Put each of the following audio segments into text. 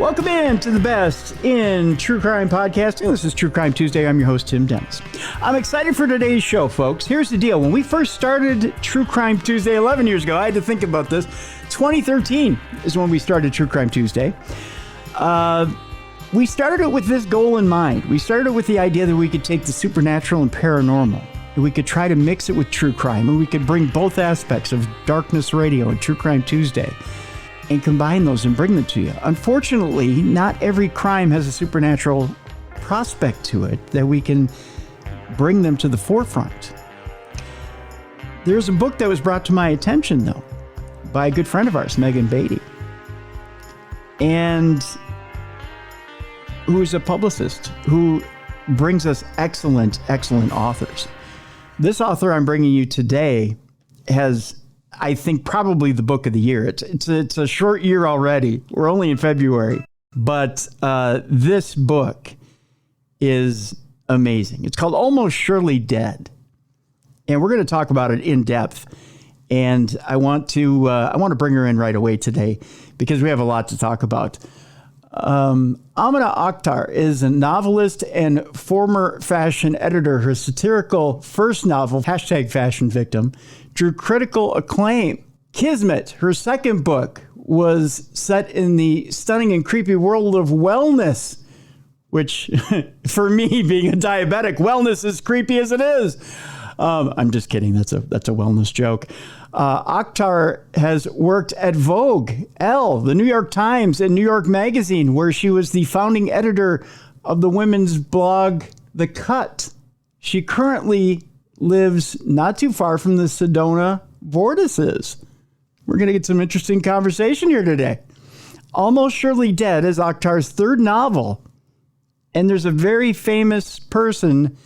Welcome in to the best in true crime podcasting. This is True Crime Tuesday. I'm your host, Tim Dennis. I'm excited for today's show, folks. Here's the deal. When we first started True Crime Tuesday 11 years ago, I had to think about this. 2013 is when we started True Crime Tuesday. We started it with this goal in mind. We started it with the idea that we could take the supernatural and paranormal, and we could try to mix it with true crime, and we could bring both aspects of Darkness Radio and True Crime Tuesday and combine those and bring them to you. Unfortunately, not every crime has a supernatural prospect to it that we can bring them to the forefront. There's a book that was brought to my attention, though, by a good friend of ours, Megan Beatty, and who is a publicist who brings us excellent authors. This author I'm bringing you today has, I think, probably the book of the year. It's a short year already. We're only in February. But this book is amazing. It's called Almost Surely Dead. And we're going to talk about it in depth. And I want to bring her in right away today because we have a lot to talk about. Amina Akhtar is a novelist and former fashion editor. Her satirical first novel, #Fashion Victim, drew critical acclaim. Kismet, her second book, was set in the stunning and creepy world of wellness, which for me, being a diabetic, wellness is creepy as it is. I'm just kidding. That's a wellness joke. Akhtar has worked at Vogue, Elle, the New York Times, and New York Magazine, where she was the founding editor of the women's blog, The Cut. She currently lives not too far from the Sedona vortices. We're going to get some interesting conversation here today. Almost Surely Dead is Akhtar's third novel, and there's a very famous person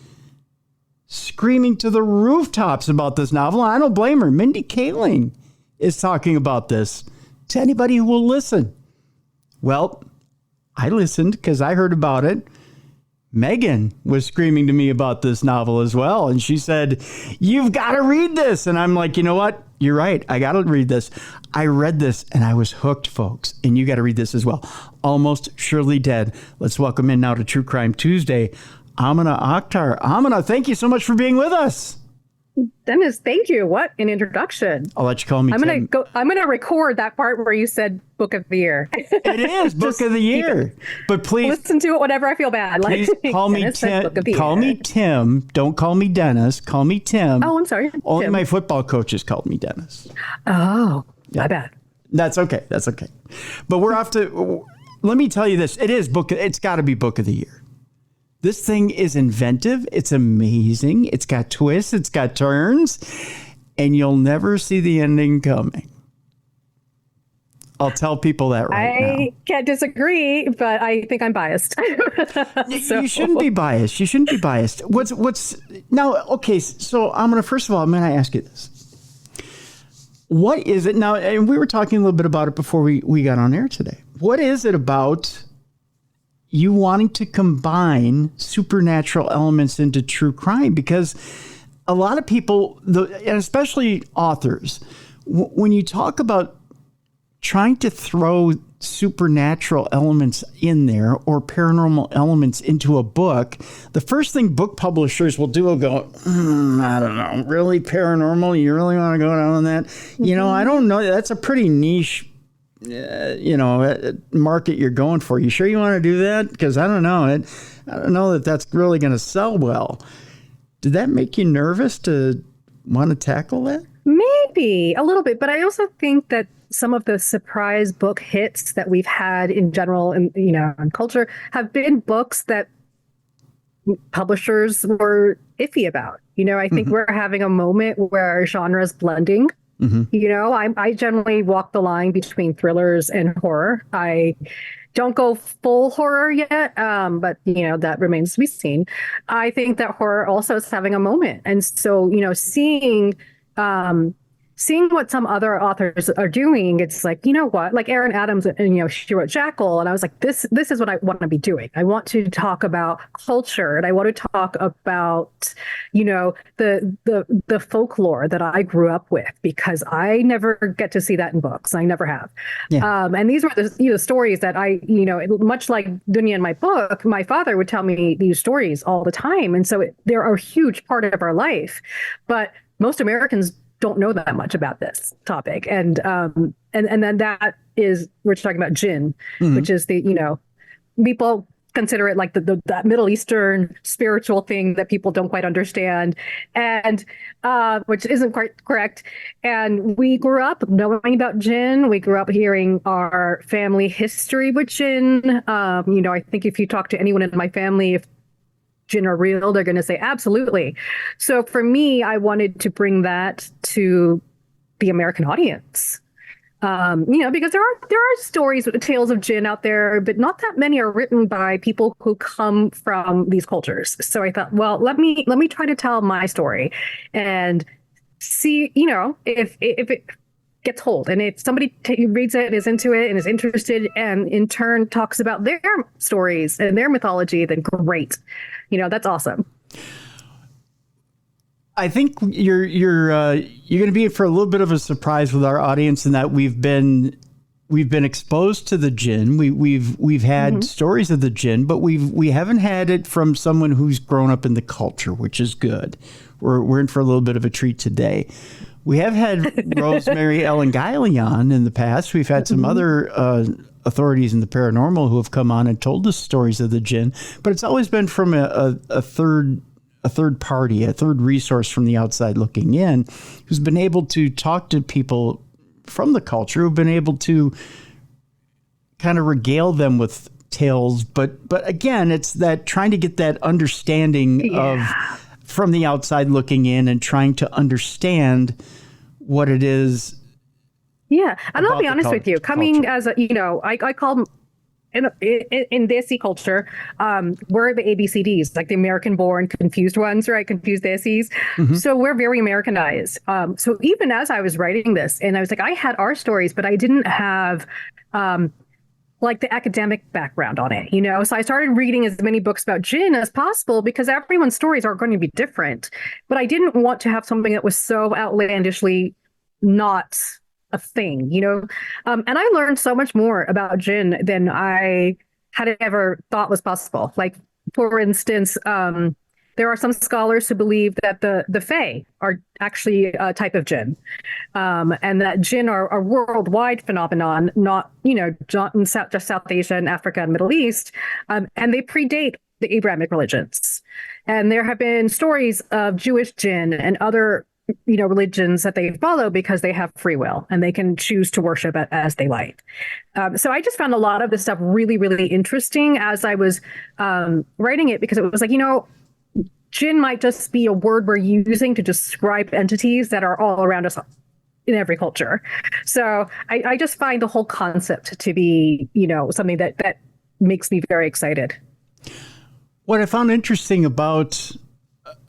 screaming to the rooftops about this novel. I don't blame her. Mindy Kaling is talking about this to anybody who will listen. Well, I listened because I heard about it. Megan was screaming to me about this novel as well. And she said, "You've got to read this." And I'm like, you know what? You're right. I got to read this. I read this and I was hooked, folks. And you got to read this as well. Almost Surely Dead. Let's welcome in now to True Crime Tuesday, Amina Akhtar. Amina, thank you so much for being with us. Dennis, thank you. What an introduction. I'll let you call me Tim. I'm gonna record that part where you said book of the year. It is book of the year. But please listen to it whenever I feel bad. Please call me Tim. Call me Tim. Don't call me Dennis. Call me Tim. Oh, I'm sorry. Only Tim. My football coaches called me Dennis. Oh, yeah. My bad. That's okay. That's okay. But we're off to, let me tell you this. It's got to be book of the year. This thing is inventive. It's amazing. It's got twists. It's got turns. And you'll never see the ending coming. I'll tell people that right now. I can't disagree, but I think I'm biased. You shouldn't be biased. You shouldn't be biased. What's now? Okay, so first of all, I'm going to ask you this. What is it now? And we were talking a little bit about it before we got on air today. What is it about you wanting to combine supernatural elements into true crime? Because a lot of people, and especially authors, when you talk about trying to throw supernatural elements in there or paranormal elements into a book, the first thing book publishers will do will go, I don't know, really paranormal? You really want to go down on that? Mm-hmm. You know, I don't know. That's a pretty niche market you're going for. You sure you want to do that? Because I don't know. I don't know that that's really going to sell well. Did that make you nervous to want to tackle that? Maybe a little bit, but I also think that some of the surprise book hits that we've had in general in culture have been books that publishers were iffy about. I think we're having a moment where genres blending. Mm-hmm. I generally walk the line between thrillers and horror. I don't go full horror yet, but that remains to be seen. I think that horror also is having a moment, and so seeing seeing what some other authors are doing, it's like, you know what, like Erin Adams, and she wrote Jackal, and I was like, this is what I want to be doing. I want to talk about culture, and I want to talk about, the folklore that I grew up with, because I never get to see that in books. I never have. Yeah. And these were the stories that much like Dunia in my book, my father would tell me these stories all the time, and so they're a huge part of our life, but most Americans don't know that much about this topic. And then that is, we're talking about jinn, which is people consider it like that Middle Eastern spiritual thing that people don't quite understand, and which isn't quite correct. And we grew up knowing about jinn. We grew up hearing our family history with jinn. I think if you talk to anyone in my family, if jinn are real, they're going to say absolutely. So for me, I wanted to bring that to the American audience, because there are stories, tales of jinn out there, but not that many are written by people who come from these cultures. So I thought, well, let me try to tell my story and see, if it gets hold, and if somebody reads it, is into it, and is interested, and in turn talks about their stories and their mythology, then great. That's awesome. I think you're going to be in for a little bit of a surprise with our audience, in that we've been exposed to the jinn. We've had stories of the jinn, but we haven't had it from someone who's grown up in the culture, which is good. We're in for a little bit of a treat today. We have had Rosemary Ellen Guiley on in the past. We've had some other authorities in the paranormal who have come on and told us stories of the jinn, but it's always been from a third party, a third resource from the outside looking in, who's been able to talk to people from the culture, who've been able to kind of regale them with tales. But again, it's that trying to get that understanding of from the outside looking in, and trying to understand what it is. Yeah. And I'll be honest with you, coming as I call in Desi culture, we're the ABCDs, like the American born confused ones, right? Confused Desis. So we're very Americanized. So even as I was writing this, and I was like, I had our stories, but I didn't have like the academic background on it, So I started reading as many books about jinn as possible, because everyone's stories are going to be different. But I didn't want to have something that was so outlandishly not a thing, and I learned so much more about jinn than I had ever thought was possible. Like, for instance, there are some scholars who believe that the Fae are actually a type of jinn, and that jinn are a worldwide phenomenon, not in just South Asia and Africa and Middle East, and they predate the Abrahamic religions. And there have been stories of Jewish jinn and other religions that they follow, because they have free will and they can choose to worship it as they like. So I just found a lot of this stuff really, really interesting as I was writing it, because it was like, jinn might just be a word we're using to describe entities that are all around us in every culture. So I just find the whole concept to be, something that makes me very excited. What I found interesting about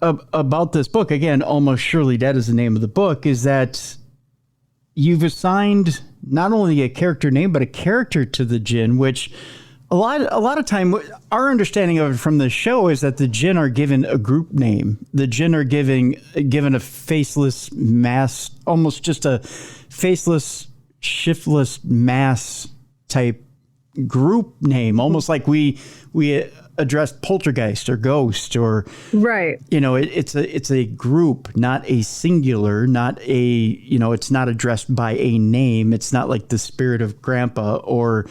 this book, again, Almost Surely Dead is the name of the book, is that you've assigned not only a character name, but a character to the jinn, which a lot of time, our understanding of it from the show is that the jinn are given a group name. The jinn are given a faceless mass, almost just a faceless, shiftless mass type group name, almost like we addressed poltergeist or ghost, or right. It's a group, not a singular, not a, it's not addressed by a name. It's not like the spirit of grandpa, or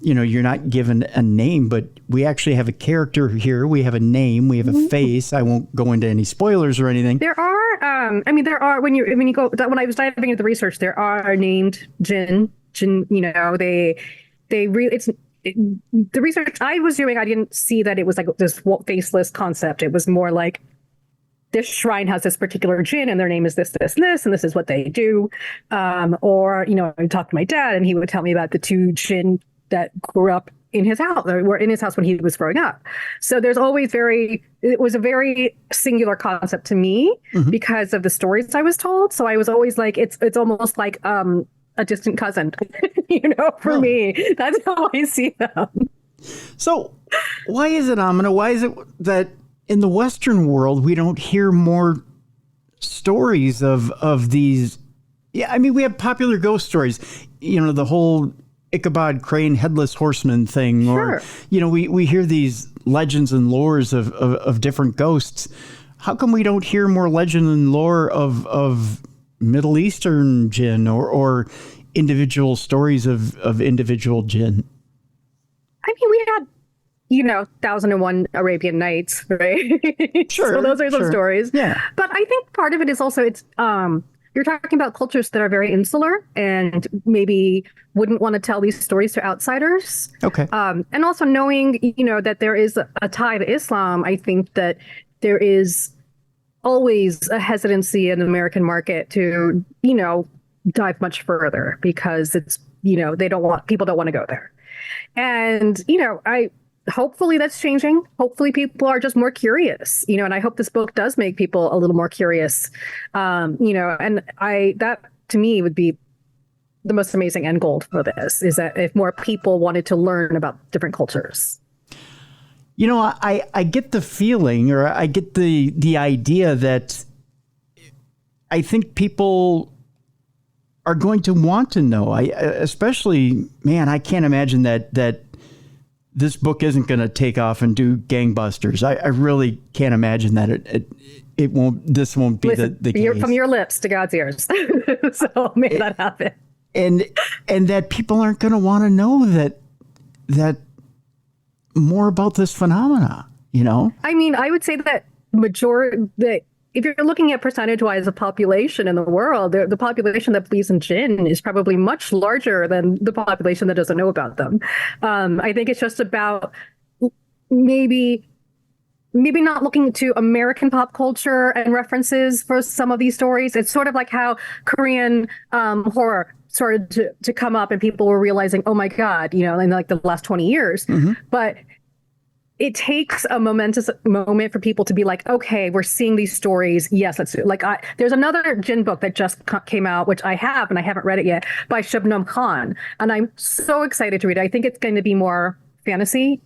you're not given a name, but we actually have a character here. We have a name. We have a face. I won't go into any spoilers or anything. There are, when I was diving into the research, there are named jinn. The research I was doing, I didn't see that it was like this faceless concept. It was more like, this shrine has this particular jinn and their name is this, this, and this, and this is what they do. I talked to my dad and he would tell me about the two jinn that grew up in his house, or were in his house when he was growing up. So there's always it was a very singular concept to me because of the stories I was told. So I was always like, it's almost like a distant cousin, for me. That's how I see them. So why is it, Amina? Why is it that in the Western world, we don't hear more stories of these? Yeah, I mean, we have popular ghost stories, the whole Ichabod Crane headless horseman thing, or we hear these legends and lores of different ghosts. How come we don't hear more legend and lore of Middle Eastern jinn or individual stories of individual jinn? I mean, we had 1001 Arabian Nights, right? Sure. So those are some stories. Yeah. But I think part of it is also you're talking about cultures that are very insular and maybe wouldn't want to tell these stories to outsiders. Okay. And also knowing, that there is a tie to Islam, I think that there is always a hesitancy in the American market to, dive much further because it's, people don't want to go there. And, hopefully that's changing. Hopefully people are just more curious, and I hope this book does make people a little more curious. And that to me would be the most amazing end goal for this, is that if more people wanted to learn about different cultures. I get the feeling, or I get the idea that I think people are going to want to know. Especially, man, I can't imagine that this book isn't going to take off and do gangbusters. I really can't imagine that it won't. This won't be Listen, the case. From your lips to God's ears. So may that happen. And that people aren't going to want to know that more about this phenomena. I mean, I would say that if you're looking at percentage-wise of population in the world, the population that believes in jinn is probably much larger than the population that doesn't know about them. I think it's just about maybe not looking to American pop culture and references for some of these stories. It's sort of like how Korean horror started to come up and people were realizing, oh my God, in like the last 20 years. But it takes a momentous moment for people to be like, okay, we're seeing these stories. Yes, let's do it. There's another jinn book that just came out, which I have, and I haven't read it yet, by Shabnam Khan. And I'm so excited to read it. I think it's going to be more fantasy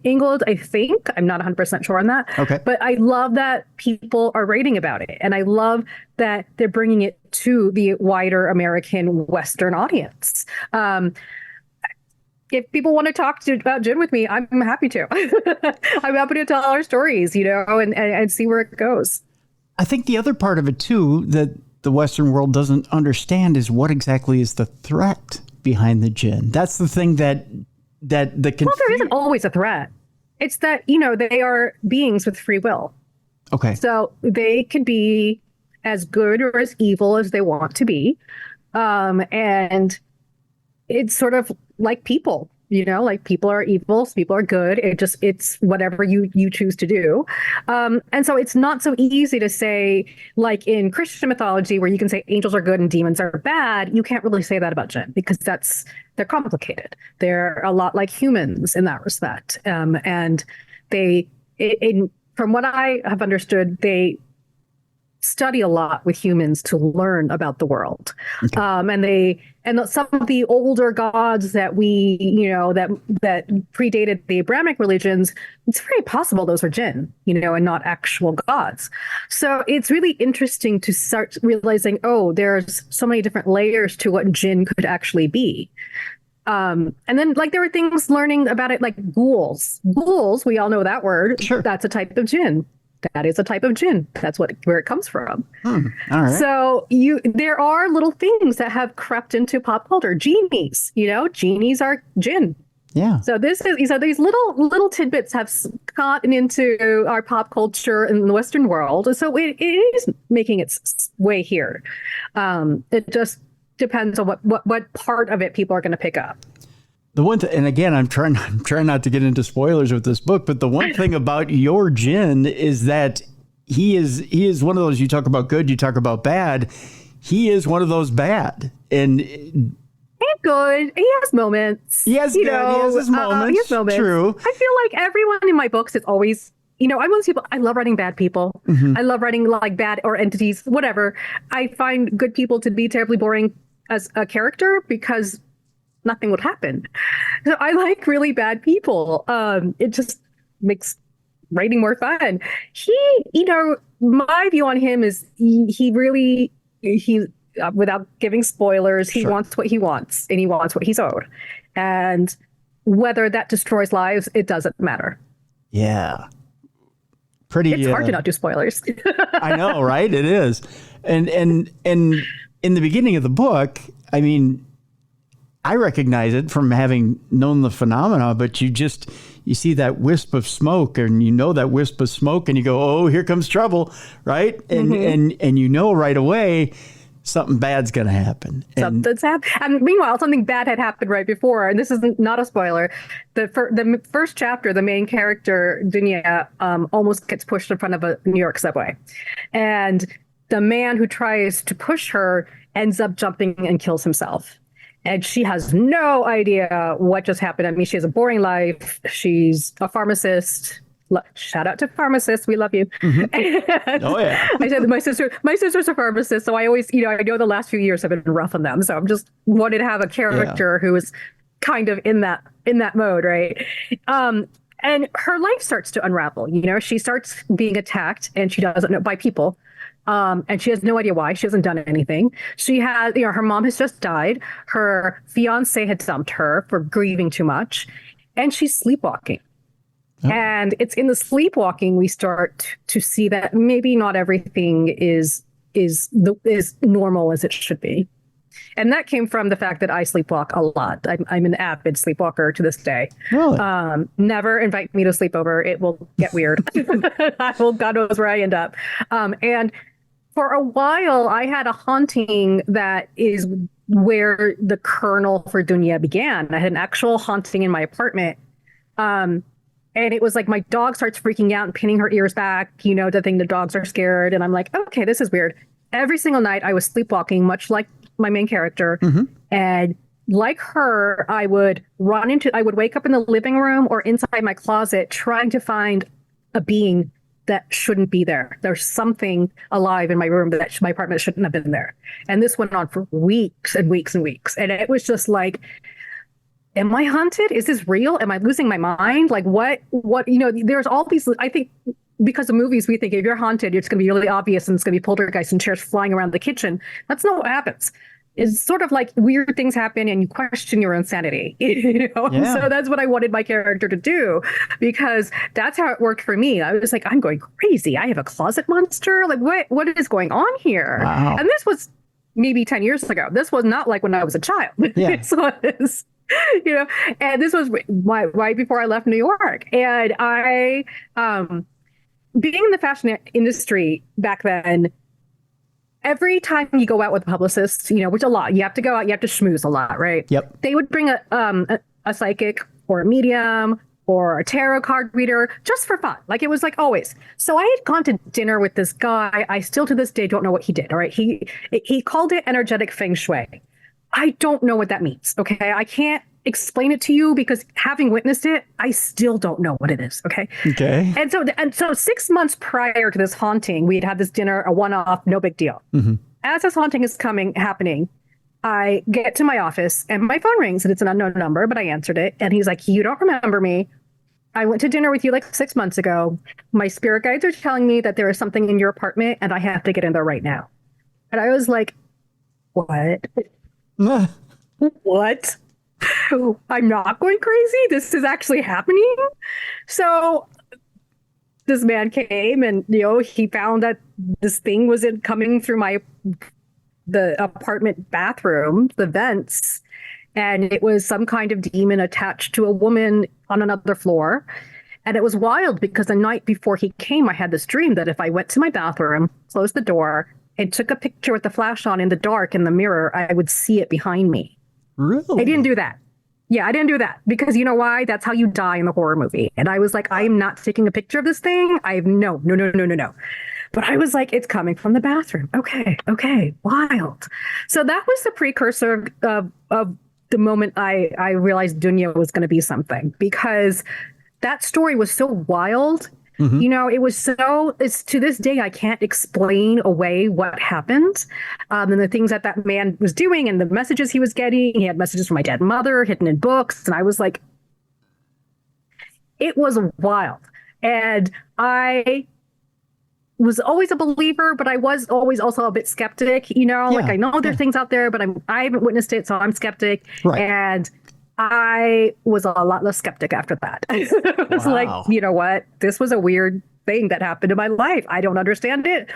angled, I think. I'm not 100% sure on that. Okay. But I love that people are writing about it. And I love that they're bringing it to the wider American Western audience. If people want to talk about jinn with me, I'm happy to. I'm happy to tell our stories, and see where it goes. I think the other part of it, too, that the Western world doesn't understand is what exactly is the threat behind the jinn. That's the thing that the Well, there isn't always a threat. It's that, they are beings with free will. Okay. So they can be as good or as evil as they want to be. And it's sort of like people, like people are evil, people are good. It's whatever you choose to do. And so it's not so easy to say, like in Christian mythology, where you can say angels are good and demons are bad. You can't really say that about jinn because they're complicated. They're a lot like humans in that respect. And from what I have understood, they study a lot with humans to learn about the world. Okay. And some of the older gods that we, that predated the Abrahamic religions, it's very possible those were jinn, and not actual gods. So it's really interesting to start realizing, oh, there's so many different layers to what jinn could actually be. And then there were things learning about it, like ghouls. Ghouls, we all know that word. Sure. That's a type of jinn. That is a type of jinn. That's where it comes from. All right. So there are little things that have crept into pop culture. Genies, genies are jinn. Yeah. So these little tidbits have gotten into our pop culture in the Western world. So it is making its way here. It just depends on what part of it people are going to pick up. The one and again, I'm trying not to get into spoilers with this book, but the one thing about your jinn is that he is one of those, you talk about good, you talk about bad. He is one of those bad. And He's good. He has moments. He has his moments. He has moments. True. I feel like everyone in my books is always, I'm one of those people. I love writing bad people. I love writing like bad or entities, whatever. I find good people to be terribly boring as a character because nothing would happen. So I like really bad people. It just makes writing more fun. My view on him is he without giving spoilers, he wants what he wants and he wants what he's owed. And whether that destroys lives, it doesn't matter. Yeah. It's hard to not do spoilers. I know, right? It is. And in the beginning of the book, I mean, I recognize it from having known the phenomena, but you see that wisp of smoke and that wisp of smoke and you go, oh, here comes trouble, right? And right away, something bad's going to happen. Something's happened. And meanwhile, something bad had happened right before. And this is not a spoiler. The first chapter, the main character, Dunia, almost gets pushed in front of a New York subway. And the man who tries to push her ends up jumping and kills himself. And she has no idea what just happened. I mean, she has a boring life. She's a pharmacist. Shout out to pharmacists. We love you. Oh, yeah. I said my sister's a pharmacist. So I always, I know the last few years have been rough on them. So I'm just wanted to have a character who is kind of in that mode, right? And her life starts to unravel. She starts being attacked and she doesn't know by people. And she has no idea why. She hasn't done anything. She has, her mom has just died. Her fiance had dumped her for grieving too much. And she's sleepwalking. Oh. And it's in the sleepwalking we start to see that maybe not everything is normal as it should be. And that came from the fact that I sleepwalk a lot. I'm an avid sleepwalker to this day. Really? Never invite me to sleepover. It will get weird. God knows where I end up. And for a while, I had a haunting that is where the kernel for Dunia began. I had an actual haunting in my apartment. And it was like my dog starts freaking out and pinning her ears back, the thing the dogs are scared. And I'm like, okay, this is weird. Every single night I was sleepwalking, much like my main character. And like her, I would wake up in the living room or inside my closet trying to find a being that shouldn't be there. There's something alive in my room that my apartment shouldn't have been there. And this went on for weeks and weeks and weeks. And it was just like, am I haunted? Is this real? Am I losing my mind? Like what, there's all these, I think because of movies, we think if you're haunted, it's going to be really obvious and it's going to be poltergeist and chairs flying around the kitchen. That's not what happens. It's sort of like weird things happen and you question your insanity, Yeah. So that's what I wanted my character to do because that's how it worked for me. I was like, I'm going crazy. I have a closet monster. Like what is going on here? Wow. And this was maybe 10 years ago. This was not like when I was a child. Yeah. This was, and this was right before I left New York. And I, being in the fashion industry back then, every time you go out with a publicist, which a lot, you have to go out, you have to schmooze a lot, right? Yep. They would bring a psychic or a medium or a tarot card reader just for fun. Like it was like always. So I had gone to dinner with this guy. I still to this day don't know what he did. All right. He called it energetic feng shui. I don't know what that means. Okay. I can't explain it to you because having witnessed it, I still don't know what it is. Okay. Okay. And so 6 months prior to this haunting, we had had this dinner, a one-off, no big deal. As this haunting is happening, I get to my office and my phone rings and it's an unknown number, but I answered it. And he's like, you don't remember me. I went to dinner with you like 6 months ago. My spirit guides are telling me that there is something in your apartment and I have to get in there right now. And I was like, what? What? I'm not going crazy. This is actually happening. So this man came and, he found that this thing was coming through the apartment bathroom, the vents. And it was some kind of demon attached to a woman on another floor. And it was wild because the night before he came, I had this dream that if I went to my bathroom, closed the door, and took a picture with the flash on in the dark in the mirror, I would see it behind me. Really? I didn't do that. Yeah, I didn't do that because you know why? That's how you die in the horror movie. And I was like, I am not taking a picture of this thing. No. But I was like, it's coming from the bathroom. Okay, wild. So that was the precursor of the moment I realized Dunia was going to be something, because that story was so wild. You know, it's to this day, I can't explain away what happened. And the things that that man was doing and the messages he was getting. He had messages from my dead mother hidden in books. And I was like, it was wild. And I was always a believer, but I was always also a bit skeptic, you know, like I know there are things out there, but I haven't witnessed it. So I'm skeptic. Right. And I was a lot less skeptic after that. I was like, you know what? This was a weird thing that happened in my life. I don't understand it,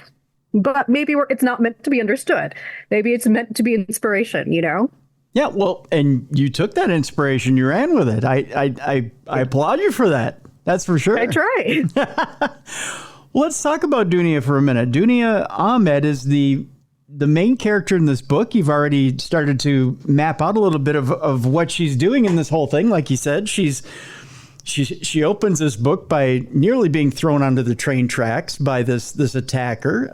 but maybe it's not meant to be understood. Maybe it's meant to be inspiration, you know? Yeah, well, and you took that inspiration, you ran with it. I applaud you for that. That's for sure. I tried. Well, let's talk about Dunia for a minute. Dunia Ahmed is the main character in this book. You've already started to map out a little bit of what she's doing in this whole thing. Like you said, she opens this book by nearly being thrown onto the train tracks by this attacker,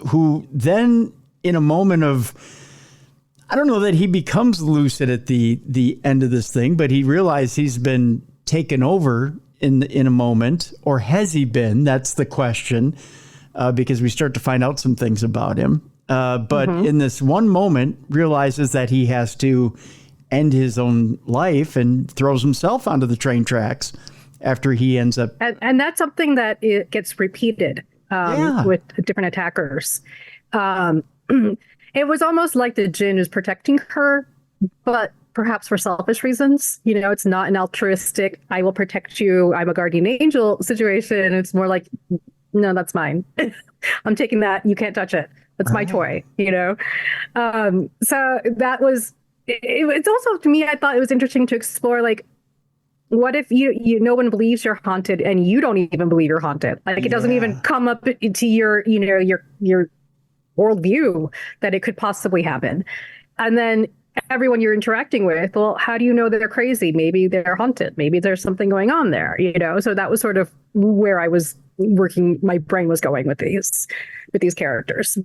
who then, in a moment of, I don't know that he becomes lucid at the end of this thing, but he realizes he's been taken over in a moment, or has he been? That's the question, because we start to find out some things about him. But in this one moment, realizes that he has to end his own life and throws himself onto the train tracks after he ends up. And that's something that it gets repeated with different attackers. It was almost like the jinn is protecting her, but perhaps for selfish reasons. You know, it's not an altruistic, I will protect you, I'm a guardian angel situation. It's more like, no, that's mine. I'm taking that. You can't touch it. That's my toy, you know? So that was, it's also, to me, I thought it was interesting to explore, like, what if you no one believes you're haunted and you don't even believe you're haunted? Like, it doesn't even come up to your, you know, your worldview that it could possibly happen. And then everyone you're interacting with, well, how do you know that they're crazy? Maybe they're haunted. Maybe there's something going on there, you know? So that was sort of where I was working, my brain was going with these characters.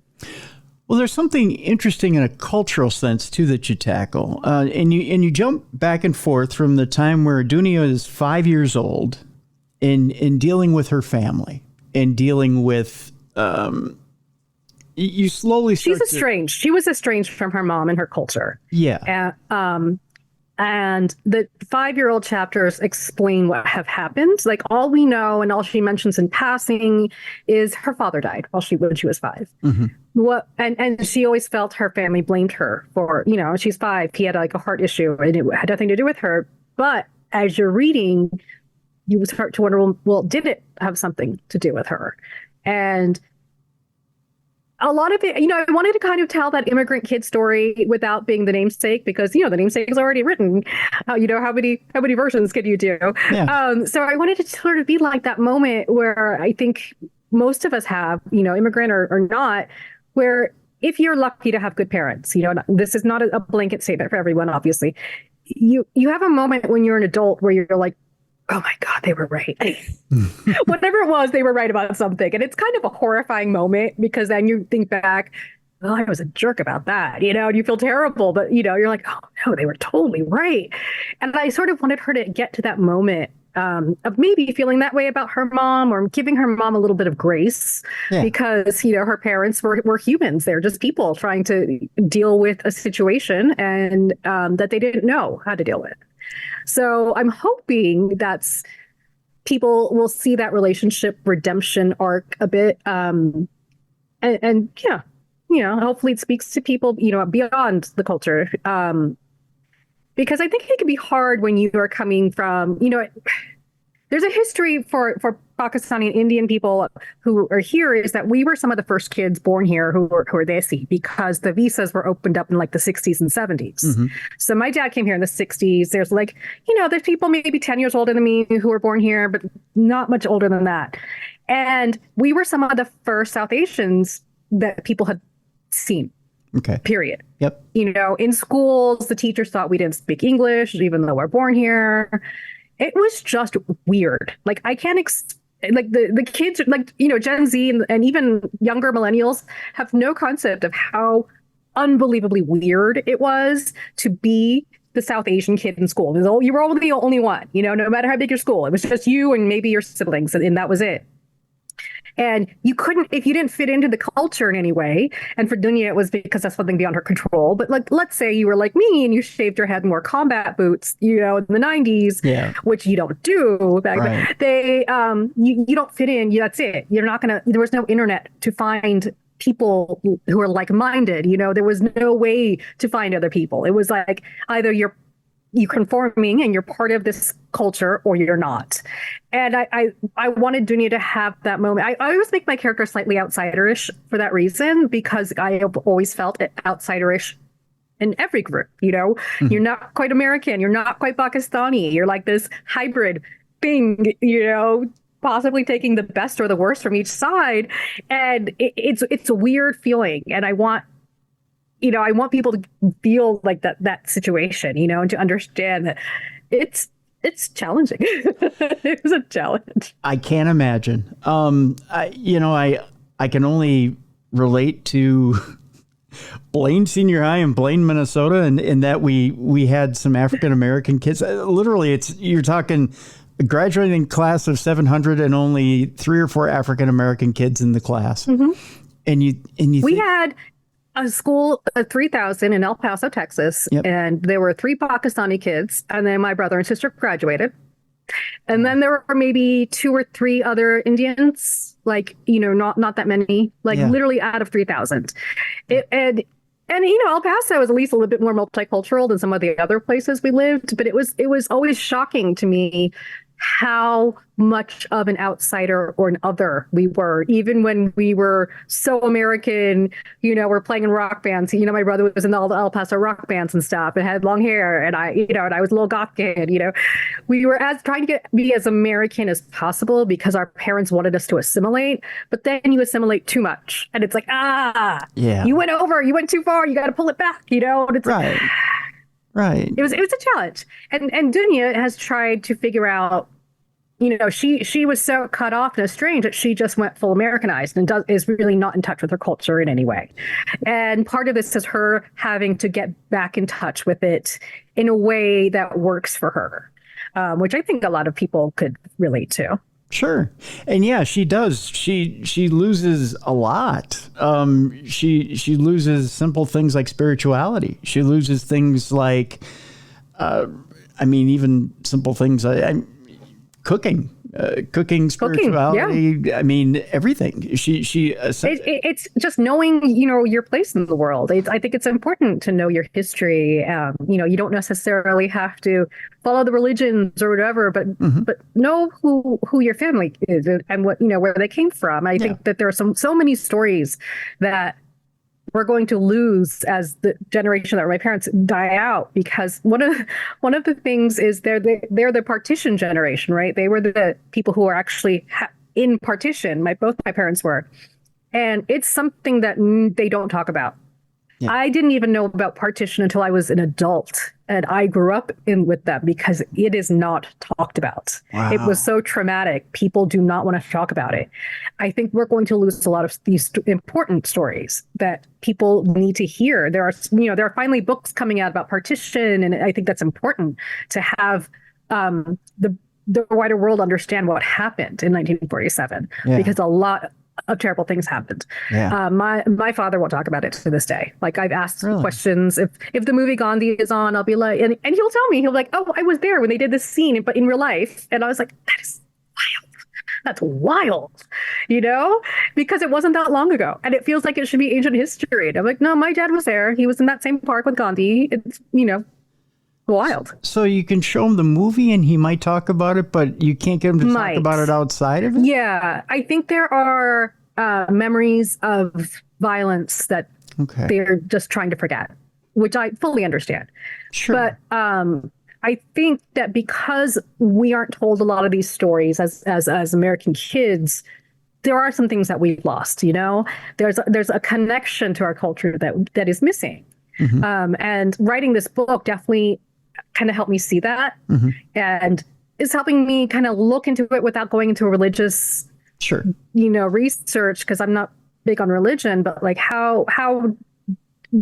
Well, there's something interesting in a cultural sense too that you tackle, and you jump back and forth from the time where Dunia is 5 years old, in dealing with her family and dealing with. You slowly start She was estranged from her mom and her culture. Yeah. And the 5-year-old chapters explain what have happened. Like, all we know and all she mentions in passing is her father died when she was 5. And she always felt her family blamed her for, you know, she's 5. He had like a heart issue and it had nothing to do with her. But as you're reading, you start to wonder, well, did it have something to do with her? And a lot of it, you know, I wanted to kind of tell that immigrant kid story without being the namesake, because, you know, the namesake is already written. You know, how many versions can you do? Yeah. So I wanted to sort of be like that moment where I think most of us have, you know, immigrant or not, where if you're lucky to have good parents, you know, this is not a blanket statement for everyone, obviously. You have a moment when you're an adult where you're like, oh my God, they were right. Whatever it was, they were right about something. And it's kind of a horrifying moment, because then you think back, well, I was a jerk about that, you know, and you feel terrible, but, you know, you're like, oh no, they were totally right. And I sort of wanted her to get to that moment of maybe feeling that way about her mom, or giving her mom a little bit of grace, because, you know, her parents were humans. They're just people trying to deal with a situation and that they didn't know how to deal with. So I'm hoping that people will see that relationship redemption arc a bit. And yeah, you know, hopefully it speaks to people, you know, beyond the culture. Because I think it can be hard when you are coming from, you know, there's a history for Pakistani and Indian people who are here, is that we were some of the first kids born here who were desi, because the visas were opened up in like the 60s and 70s. So my dad came here in the 60s. There's like, you know, there's people maybe 10 years older than me who were born here, but not much older than that. And we were some of the first South Asians that people had seen. Okay. Period. Yep. You know, in schools, the teachers thought we didn't speak English, even though we're born here. It was just weird. Like, I can't like the kids, like, you know, Gen Z and even younger millennials have no concept of how unbelievably weird it was to be the South Asian kid in school. You were always the only one, no matter how big your school. It was just you and maybe your siblings, and that was it. And you couldn't, if you didn't fit into the culture in any way, and for Dunia, it was because that's something beyond her control. But like, let's say you were like me and you shaved your head and wore combat boots, in the 90s, which you don't do back then. They, you don't fit in. That's it. You're not going to, there was no internet to find people who are like-minded. There was no way to find other people. It was like either you're conforming and you're part of this culture or you're not. And I wanted Dunia to have that moment. I always make my character slightly outsiderish for that reason, because I have always felt outsiderish in every group. You're not quite American, you're not quite Pakistani, you're like this hybrid thing, possibly taking the best or the worst from each side. And it's a weird feeling. And I want people to feel like that situation, and to understand that it's challenging. It was a challenge. I can't imagine. I can only relate to Blaine Senior High in Blaine, Minnesota, and in that we had some African American kids. Literally, you're talking a graduating class of 700 and only 3 or 4 African American kids in the class. Mm-hmm. And we had a school of 3,000 in El Paso, Texas, and there were 3 Pakistani kids, and then my brother and sister graduated. And then there were maybe 2 or 3 other Indians, not that many, literally out of 3,000. And El Paso is at least a little bit more multicultural than some of the other places we lived, but it was always shocking to me how much of an outsider or an other we were, even when we were so American, we're playing in rock bands. My brother was in all the El Paso rock bands and stuff and had long hair. And and I was a little goth kid, we were trying to be as American as possible because our parents wanted us to assimilate, but then you assimilate too much. And it's like, you went too far. You got to pull it back, and it's right. Right. It was a challenge. And Dunia has tried to figure out, she was so cut off and estranged that she just went full Americanized and is really not in touch with her culture in any way. And part of this is her having to get back in touch with it in a way that works for her, which I think a lot of people could relate to. Sure. And yeah, she does. She loses a lot. She loses simple things like spirituality. She loses things like, even simple things. Cooking, spirituality. Yeah. Everything. It's just knowing, your place in the world. I think it's important to know your history. You don't necessarily have to follow the religions or whatever, but know who your family is and what, where they came from. I think that there are so many stories that we're going to lose as the generation that my parents die out, because one of the things is they're the partition generation, right? They were the people who are actually in partition. Both my parents were, and it's something that they don't talk about. Yeah. I didn't even know about partition until I was an adult, and I grew up with them because it is not talked about. Wow. It was so traumatic. People do not want to talk about it. I think we're going to lose a lot of these important stories that people need to hear. There are finally books coming out about partition, and I think that's important to have the wider world understand what happened in 1947, because a lot of terrible things happened. Yeah. My father won't talk about it to this day. I've asked questions. If the movie Gandhi is on, I'll be like, and he'll tell me, he'll be like, oh, I was there when they did this scene, but in real life. And I was like, that is wild. That's wild, because it wasn't that long ago. And it feels like it should be ancient history. And I'm like, no, my dad was there. He was in that same park with Gandhi. It's, wild. So you can show him the movie and he might talk about it, but you can't get him to talk about it outside of it? Yeah. I think there are memories of violence that they're just trying to forget, which I fully understand. Sure. But I think that because we aren't told a lot of these stories as American kids, there are some things that we've lost, There's a connection to our culture that is missing. Mm-hmm. And writing this book definitely kind of helped me see that, and is helping me kind of look into it without going into a religious, research, because I'm not big on religion, but how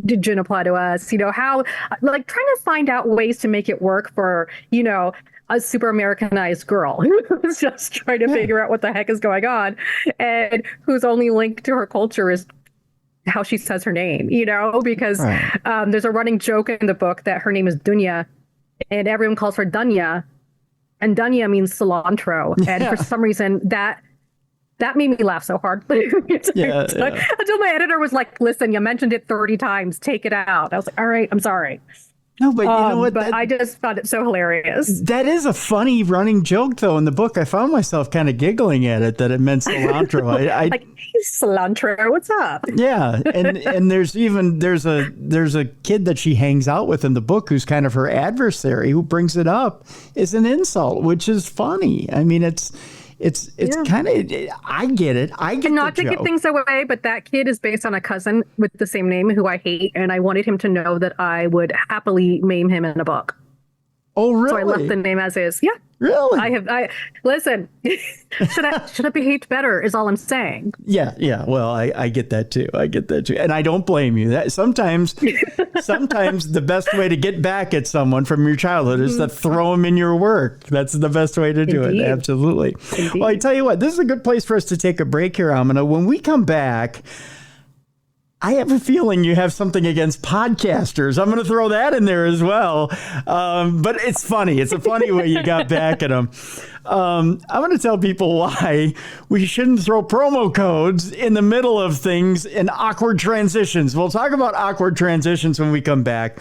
didn't apply to us. How, like, trying to find out ways to make it work for, a super Americanized girl who's just trying to figure out what the heck is going on, and whose only link to her culture is how she says her name, because there's a running joke in the book that her name is Dunia, and everyone calls her Dunya, and Dunya means cilantro. And for some reason that made me laugh so hard. Until my editor was like, listen, you mentioned it 30 times, take it out. I was like, all right, I'm sorry. No, but you know what? But I just found it so hilarious. That is a funny running joke, though, in the book. I found myself kind of giggling at it, that it meant cilantro. Like, hey, cilantro, what's up? Yeah, and there's a kid that she hangs out with in the book who's kind of her adversary, who brings it up as an insult, which is funny. I mean, it's kind of, I get it. I get not the to joke. give things away, but that kid is based on a cousin with the same name who I hate, and I wanted him to know that I would happily maim him in a book. Oh, really? So I left the name as is. Yeah. Really? Listen, should have behaved better is all I'm saying. Yeah. Well, I get that too. And I don't blame you. That sometimes the best way to get back at someone from your childhood is to throw them in your work. That's the best way to do it. Absolutely. Indeed. Well, I tell you what, this is a good place for us to take a break here, Amina. When we come back, I have a feeling you have something against podcasters. I'm going to throw that in there as well. But it's funny. It's a funny way you got back at them. I'm going to tell people why we shouldn't throw promo codes in the middle of things in awkward transitions. We'll talk about awkward transitions when we come back.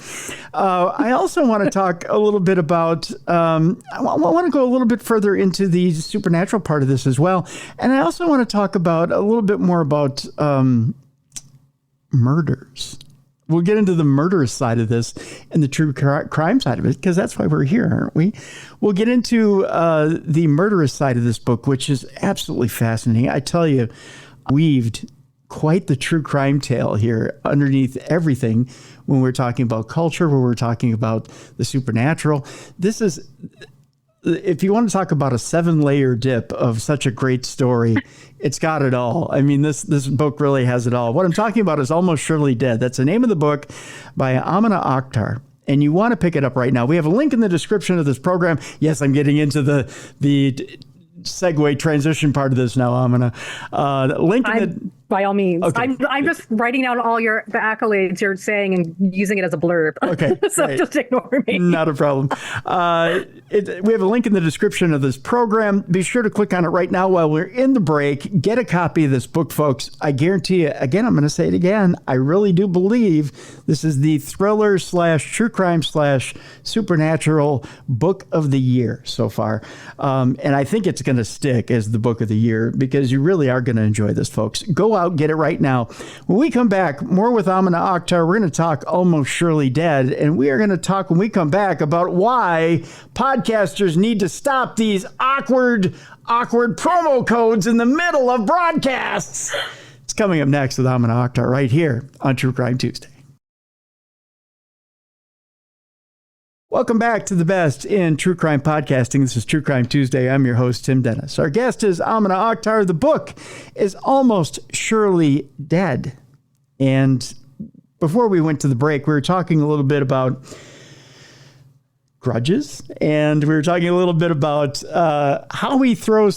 I also want to talk a little bit about, I want to go a little bit further into the supernatural part of this as well. And I also want to talk about a little bit more about murders. We'll get into the murderous side of this and the true crime side of it, because that's why we're here, aren't we? We'll get into the murderous side of this book, which is absolutely fascinating. I tell you, weaved quite the true crime tale here underneath everything when we're talking about culture, when we're talking about the supernatural. This is, if you want to talk about a 7-layer dip of such a great story, it's got it all. I mean, this book really has it all. What I'm talking about is Almost Surely Dead. That's the name of the book by Amina Akhtar. And you want to pick it up right now. We have a link in the description of this program. Yes, I'm getting into the segue transition part of this now, Amina. Link in the... By all means. Okay. I'm just writing down all the accolades you're saying and using it as a blurb. Okay. So great. just ignore me. Not a problem. We have a link in the description of this program. Be sure to click on it right now while we're in the break. Get a copy of this book, folks. I guarantee you, again, I'm going to say it again. I really do believe this is the thriller / true crime / supernatural book of the year so far. And I think it's going to stick as the book of the year because you really are going to enjoy this, folks. Go out, get it right now. When we come back, more with Amina Akhtar. We're going to talk Almost Surely Dead, and we are going to talk when we come back about why podcasters need to stop these awkward promo codes in the middle of broadcasts. It's coming up next with Amina Akhtar right here on True Crime Tuesday. Welcome back to the best in true crime podcasting. This is True Crime Tuesday. I'm your host, Tim Dennis. Our guest is Amina Akhtar. The book is Almost Surely Dead. And before we went to the break, we were talking a little bit about grudges. And we were talking a little bit about how we throw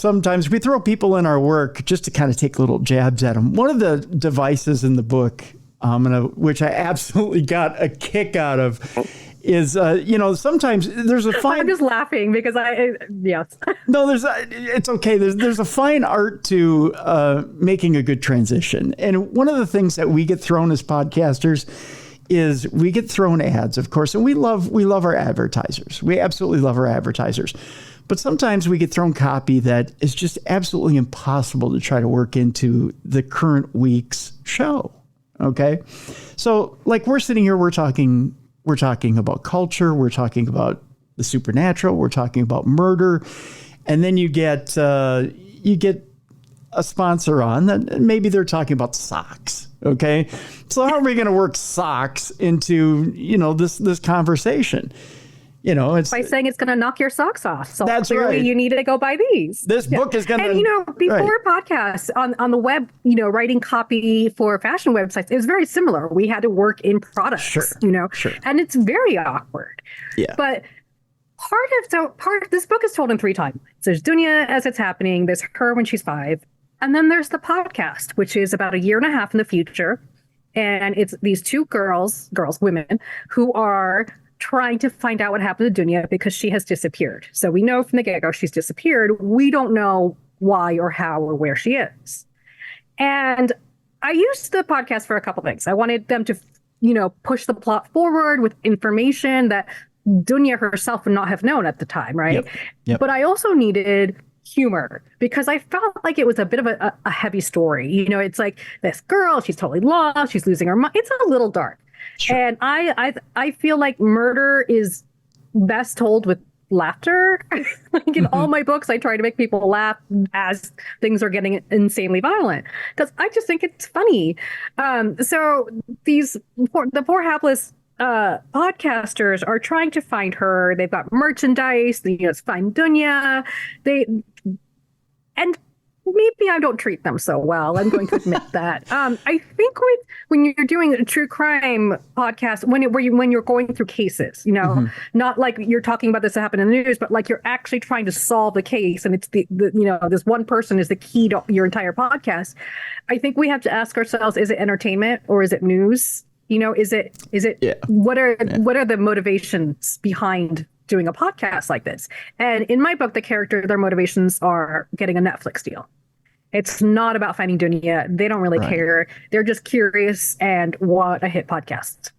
people in our work just to kind of take little jabs at them. One of the devices in the book, which I absolutely got a kick out of, is, sometimes there's a fine... I'm just laughing because yes. No, it's okay. There's a fine art to making a good transition. And one of the things that we get thrown as podcasters is we get thrown ads, of course, and we love our advertisers. We absolutely love our advertisers. But sometimes we get thrown copy that is just absolutely impossible to try to work into the current week's show. Okay? So, like, we're sitting here, we're talking about culture, we're talking about the supernatural, we're talking about murder, and then you get a sponsor on that maybe they're talking about socks. Okay, so how are we going to work socks into this conversation? It's by saying it's going to knock your socks off. So that's clearly right. You need to go buy these. This book is going to... And, before podcasts on the web, writing copy for fashion websites, it was very similar. We had to work in products, Sure. And it's very awkward. Yeah. But this book is told in 3 timelines. There's Dunia as it's happening. There's her when she's 5. And then there's the podcast, which is about 1.5 years in the future. And it's these 2 women, who are trying to find out what happened to Dunia because she has disappeared. So we know from the get-go she's disappeared. We don't know why or how or where she is. And I used the podcast for a couple things. I wanted them to, push the plot forward with information that Dunia herself would not have known at the time, right? Yep. But I also needed humor because I felt like it was a bit of a heavy story. It's like this girl, she's totally lost, she's losing her mind. It's a little dark. Sure. And I feel like murder is best told with laughter. Like in all my books, I try to make people laugh as things are getting insanely violent because I just think it's funny. So the poor hapless podcasters are trying to find her. They've got merchandise. It's Find Dunia. And maybe I don't treat them so well. I'm going to admit that. I think when you're doing a true crime podcast, when you're going through cases, not like you're talking about this that happened in the news, but like you're actually trying to solve the case, and it's the this one person is the key to your entire podcast. I think we have to ask ourselves: is it entertainment or is it news? Is it? Yeah. What are the motivations behind doing a podcast like this? And in my book, their motivations are getting a Netflix deal. It's not about finding Dunia. They don't really care. They're just curious and want a hit podcast.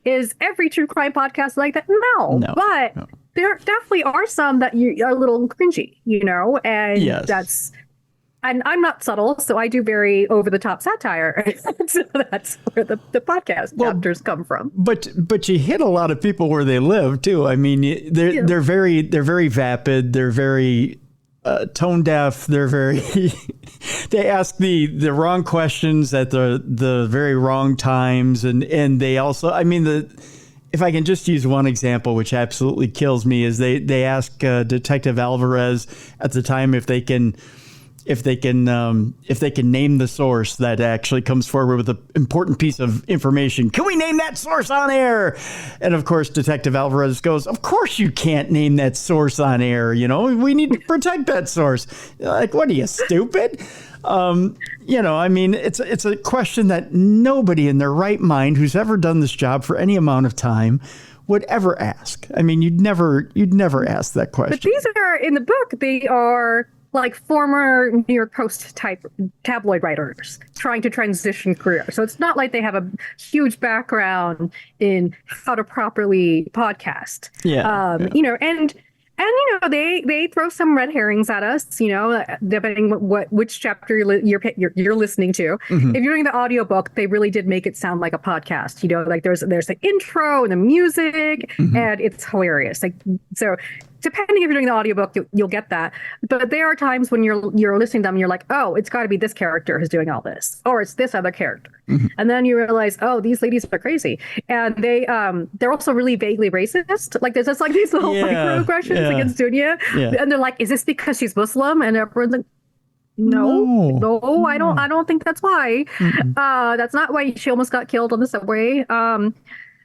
Is every true crime podcast like that? No. But there definitely are some that are a little cringy, and yes. And I'm not subtle, so I do very over-the-top satire. So that's where the podcast chapters come from. But you hit a lot of people where they live too. I mean, they're very vapid. They're very tone deaf. They're very they ask the wrong questions at the very wrong times, and they also, I mean, if I can just use one example, which absolutely kills me, is they ask Detective Alvarez at the time if they can name the source that actually comes forward with an important piece of information. Can we name that source on air? And of course, Detective Alvarez goes, of course you can't name that source on air. We need to protect that source. Like, what are you, stupid? I mean, it's a question that nobody in their right mind who's ever done this job for any amount of time would ever ask. I mean, you'd never ask that question. But these are, in the book, they are like former New York Post type tabloid writers trying to transition careers. So it's not like they have a huge background in how to properly podcast. And they throw some red herrings at us, depending which chapter you're listening to. Mm-hmm. If you're doing the audiobook, they really did make it sound like a podcast. Like there's the intro and the music, mm-hmm. and it's hilarious. Like, so depending if you're doing the audiobook, you'll get that. But there are times when you're listening to them, and you're like, oh, it's got to be this character who's doing all this, or it's this other character. Mm-hmm. And then you realize, oh, these ladies are crazy, and they're also really vaguely racist. Like there's just like these little microaggressions against Dunia, and they're like, is this because she's Muslim? And everyone's like, no, I don't think that's why. Mm-hmm. That's not why she almost got killed on the subway.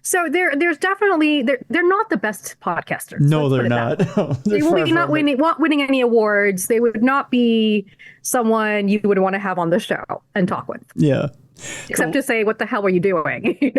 So there's definitely they're not the best podcasters. No, they're not. They will be not winning any awards. They would not be someone you would want to have on the show and talk with. Yeah. Except to say, what the hell were you doing?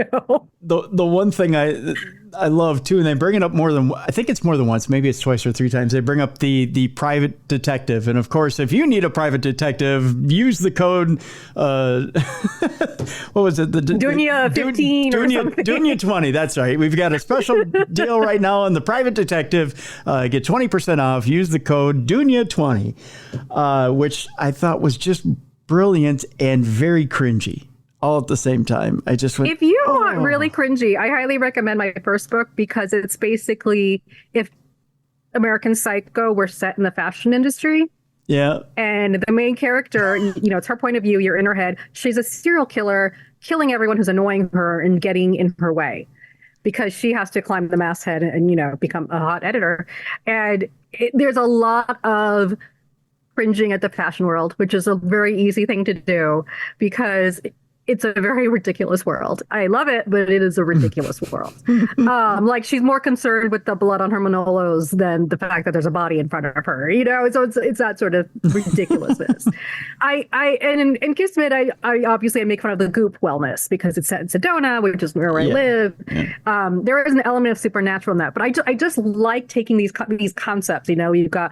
The one thing I love too, and they bring it up I think it's more than once, maybe it's twice or 3 times. They bring up the private detective, and of course, if you need a private detective, use the code. What was it? The Dunia 15 or something. Dunia 20. That's right. We've got a special deal right now on the private detective. Get 20% off. Use the code Dunia 20, which I thought was just brilliant and very cringy. All at the same time. I just went, if you want really cringy, I highly recommend my first book, because it's basically if American Psycho were set in the fashion industry. Yeah. And the main character, it's her point of view, you're in her head. She's a serial killer, killing everyone who's annoying her and getting in her way. because she has to climb the masthead and, become a hot editor. And there's a lot of cringing at the fashion world, which is a very easy thing to do because it's a very ridiculous world. I love it, but it is a ridiculous world. Like she's more concerned with the blood on her Manolos than the fact that there's a body in front of her, So it's that sort of ridiculousness. And in Kismet, I obviously make fun of the goop wellness because it's set in Sedona, which is where I live. There is an element of supernatural in that, but I just like taking these concepts. You've got.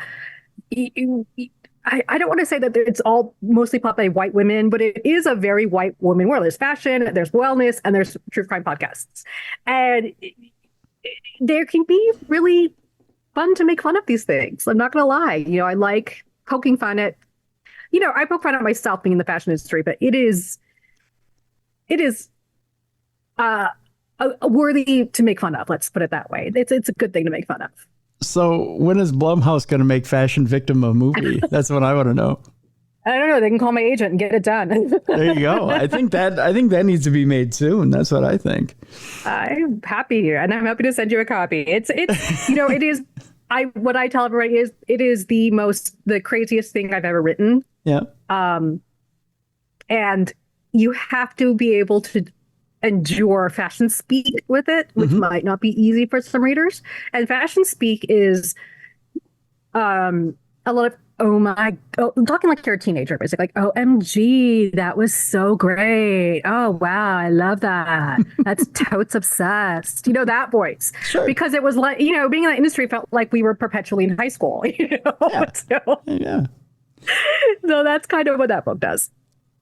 I don't want to say that it's all mostly pop by white women, but it is a very white woman world. There's fashion, there's wellness, and there's true crime podcasts. And there can be really fun to make fun of these things. I'm not going to lie. I like poking fun at, I poke fun at myself being in the fashion industry, but it is worthy to make fun of. Let's put it that way. It's a good thing to make fun of. So when is Blumhouse going to make Fashion Victim a movie? That's what I want to know. I don't know. They can call my agent and get it done. There you go. I think that needs to be made soon. That's what I think. I'm happy, and I'm happy to send you a copy. It is. What I tell everybody is it is the craziest thing I've ever written. Yeah. And you have to be able to endure fashion speak with it, which might not be easy for some readers. And fashion speak is a lot of I'm talking like you're a teenager, basically, like OMG, that was so great. Oh wow, I love that. That's totes obsessed. That voice. Sure. Because it was like, being in that industry felt like we were perpetually in high school. Yeah. So that's kind of what that book does.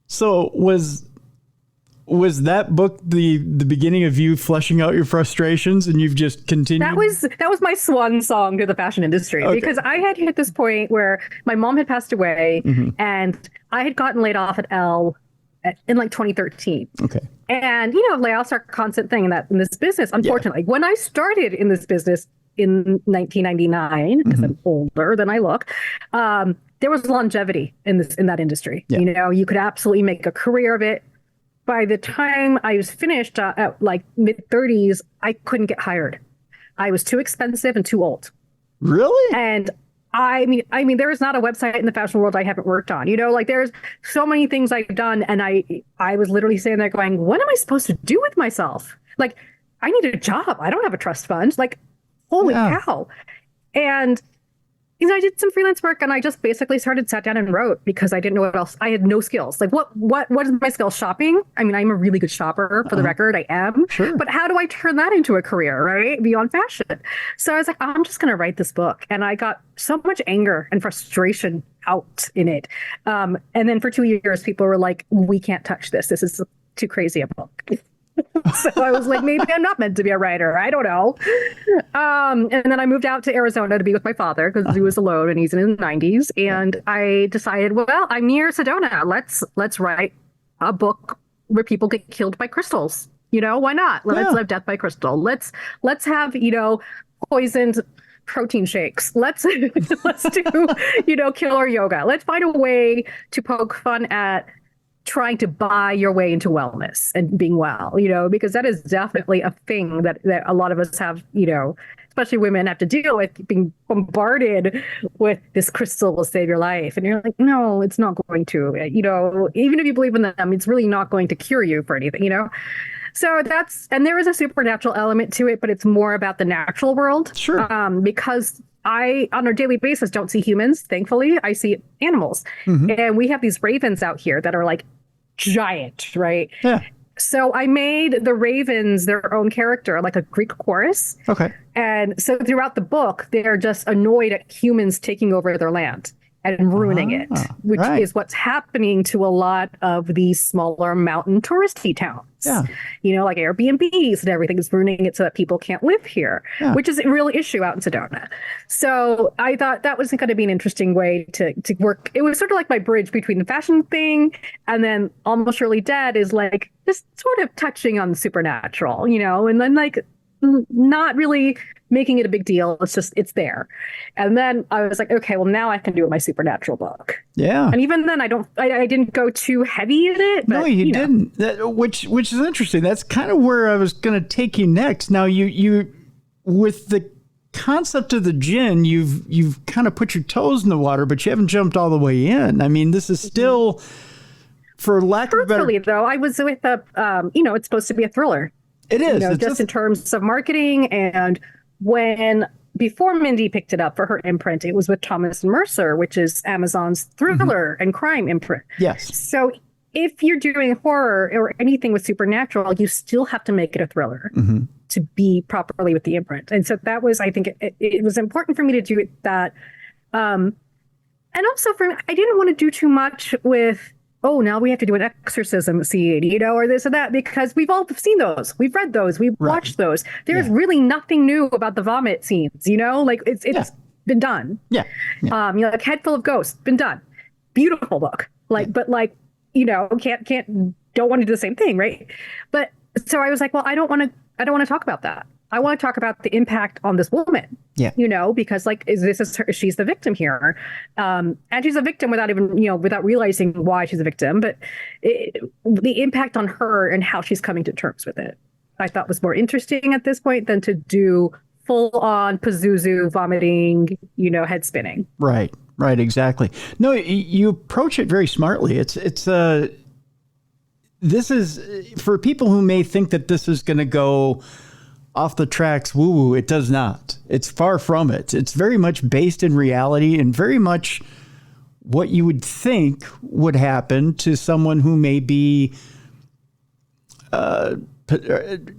So was that book the beginning of you fleshing out your frustrations, and you've just continued? That was my swan song to the fashion industry, because I had hit this point where my mom had passed away, and I had gotten laid off at Elle in like 2013. Okay. And layoffs are a constant thing in this business. Unfortunately, when I started in this business in 1999, because I'm older than I look, there was longevity in that industry. Yeah. You could absolutely make a career of it. By the time I was finished at like mid-30s, I couldn't get hired. I was too expensive and too old. Really? And I mean, there is not a website in the fashion world I haven't worked on. Like there's so many things I've done, and I was literally sitting there going, what am I supposed to do with myself? Like, I need a job. I don't have a trust fund. Like, holy cow. And I did some freelance work, and I just basically sat down and wrote because I didn't know what else. I had no skills. Like what is my skill? Shopping? I mean, I'm a really good shopper, for the record. I am. Sure. But how do I turn that into a career, right? Beyond fashion. So I was like, I'm just going to write this book. And I got so much anger and frustration out in it. And then for 2 years, people were like, we can't touch this. This is too crazy a book. So I was like, maybe I'm not meant to be a writer. I don't know. And then I moved out to Arizona to be with my father because he was alone and he's in his 90s. And I decided, well, I'm near Sedona. Let's write a book where people get killed by crystals. Why not? Let's live death by crystal. Let's have, poisoned protein shakes. Let's do, killer yoga. Let's find a way to poke fun at trying to buy your way into wellness and being well, because that is definitely a thing that a lot of us have, especially women have to deal with, being bombarded with this crystal will save your life. And you're like, no, it's not going to, even if you believe in them, it's really not going to cure you for anything, So and there is a supernatural element to it, but it's more about the natural world. Sure. Because I, on a daily basis, don't see humans. Thankfully, I see animals. And we have these ravens out here that are like giant, right? Yeah. So I made the ravens their own character, like a Greek chorus. Okay. And so throughout the book, they're just annoyed at humans taking over their land and ruining it, which is what's happening to a lot of these smaller mountain touristy towns. Yeah. Like Airbnbs and everything is ruining it so that people can't live here, which is a real issue out in Sedona. So I thought that was going to be an interesting way to work. It was sort of like my bridge between the fashion thing and then Almost Surely Dead is like just sort of touching on the supernatural, and then like not really making it a big deal. It's there. And then I was like, okay, well now I can do my supernatural book. Yeah. And even then I didn't go too heavy in it. But, no, you didn't. Which is interesting. That's kind of where I was going to take you next. Now you with the concept of the gin, you've kind of put your toes in the water, but you haven't jumped all the way in. I mean, this is still, for lack of a better... though, I was with it's supposed to be a thriller. It is. Just in terms of marketing. And before Mindy picked it up for her imprint, it was with Thomas and Mercer, which is Amazon's thriller and crime imprint. Yes. So if you're doing horror or anything with supernatural, you still have to make it a thriller to be properly with the imprint. And so that was, I think, it was important for me to do that. And also I didn't want to do too much with, now we have to do an exorcism scene, or this or that, because we've all seen those. We've read those. We've watched those. There's really nothing new about the vomit scenes, like it's been done. Yeah. Like Head Full of Ghosts, been done. Beautiful book. But don't want to do the same thing. Right. But so I was like, well, I don't want to talk about that. I want to talk about the impact on this woman. Yeah. Because she's the victim here. And she's a victim without even, without realizing why she's a victim, but the impact on her and how she's coming to terms with it, I thought was more interesting at this point than to do full on Pazuzu vomiting, head spinning. Right. Exactly. No, you approach it very smartly. This is for people who may think that this is going to go off the tracks woo-woo. It does not. It's far from it. It's very much based in reality and very much what you would think would happen to someone who may be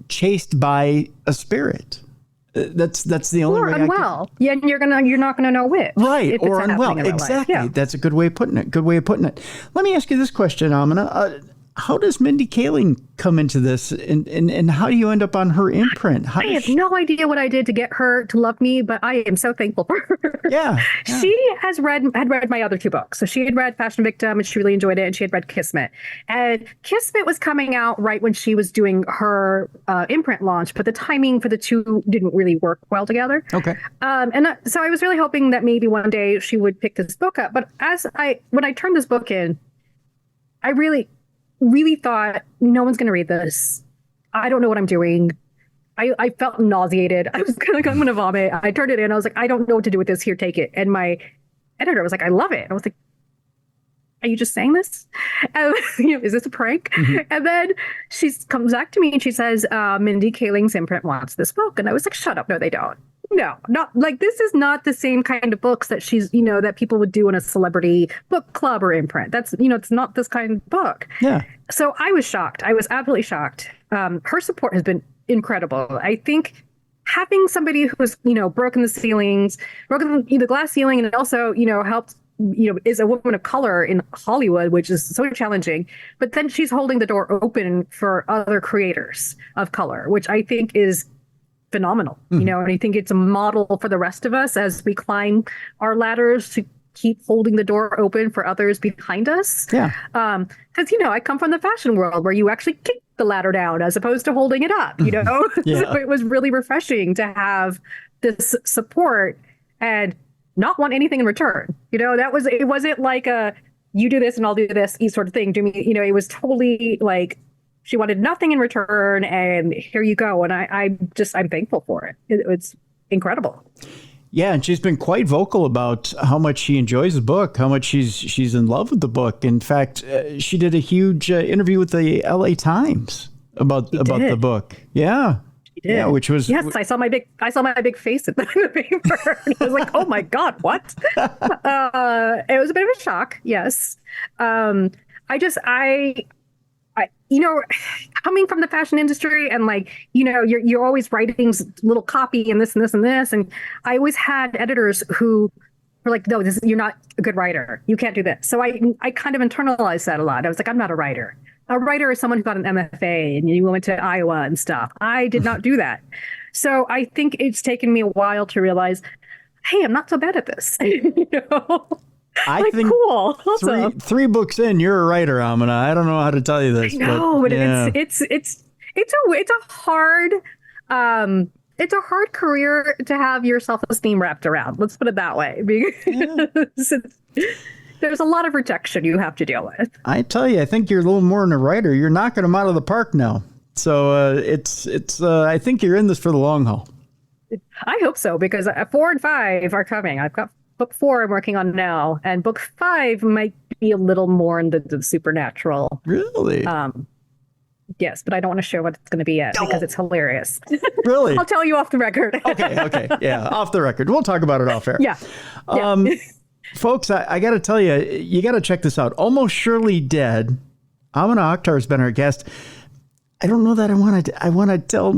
chased by a spirit. That's the only way. Or unwell. And you're not gonna know which. Right. Or unwell. Exactly. Yeah. That's a good way of putting it. Let me ask you this question, Amina. How does Mindy Kaling come into this, and how do you end up on her imprint? I have no idea what I did to get her to love me, but I am so thankful for her. Yeah. She had read my other two books. So she had read Fashion Victim and she really enjoyed it, and she had read Kismet. And Kismet was coming out right when she was doing her imprint launch, but the timing for the two didn't really work well together. Okay. So I was really hoping that maybe one day she would pick this book up. But when I turned this book in, I really thought, no one's going to read this. I don't know what I'm doing. I felt nauseated. I was kind of like, I'm going to vomit. I turned it in. I was like, I don't know what to do with this. Here, take it. And my editor was like, I love it. I was like, are you just saying this? Is this a prank? Mm-hmm. And then she comes back to me and she says, Mindy Kaling's imprint wants this book. And I was like, shut up. No, they don't. No, not like, this is not the same kind of books that she's, that people would do in a celebrity book club or imprint. That's, it's not this kind of book. Yeah. So I was shocked. I was absolutely shocked. Her support has been incredible. I think having somebody who's, broken the glass ceiling, and also, helped, is a woman of color in Hollywood, which is so challenging. But then she's holding the door open for other creators of color, which I think is phenomenal, and I think it's a model for the rest of us as we climb our ladders to keep holding the door open for others behind us. Yeah. Because, I come from the fashion world where you actually kick the ladder down as opposed to holding it up, Yeah. So it was really refreshing to have this support and not want anything in return. It wasn't like you do this and I'll do this sort of thing. It was totally like, she wanted nothing in return, and here you go. And I'm thankful for it. It's incredible. Yeah, and she's been quite vocal about how much she enjoys the book, how much she's in love with the book. In fact, she did a huge interview with the LA Times about the book. Yeah. She did. Yeah, which was I saw my big face in the paper. And I was like, oh my God, what? It was a bit of a shock. Yes. Coming from the fashion industry and you're always writing little copy and this and this and this. And I always had editors who were like, no, you're not a good writer. You can't do this. So I kind of internalized that a lot. I was like, I'm not a writer. A writer is someone who got an MFA and you went to Iowa and stuff. I did not do that. So I think it's taken me a while to realize, hey, I'm not so bad at this. I think cool. Awesome. Three books in, you're a writer, Amina. I don't know how to tell you this. I know, but yeah. it's a hard it's a hard career to have your self-esteem wrapped around. Let's put it that way. Because there's a lot of rejection you have to deal with. I tell you, I think you're a little more than a writer. You're knocking them out of the park now. So I think you're in this for the long haul. I hope so, because 4 and 5 are coming. I've got book 4 I'm working on now, and book 5 might be a little more in the supernatural. Really? Yes, but I don't want to share what it's going to be yet because it's hilarious. Really? I'll tell you off the record. Okay. Yeah, off the record. We'll talk about it off air. Yeah. Folks, I got to tell you, you got to check this out. Almost Surely Dead. Amina Akhtar has been our guest. I don't know that I want to tell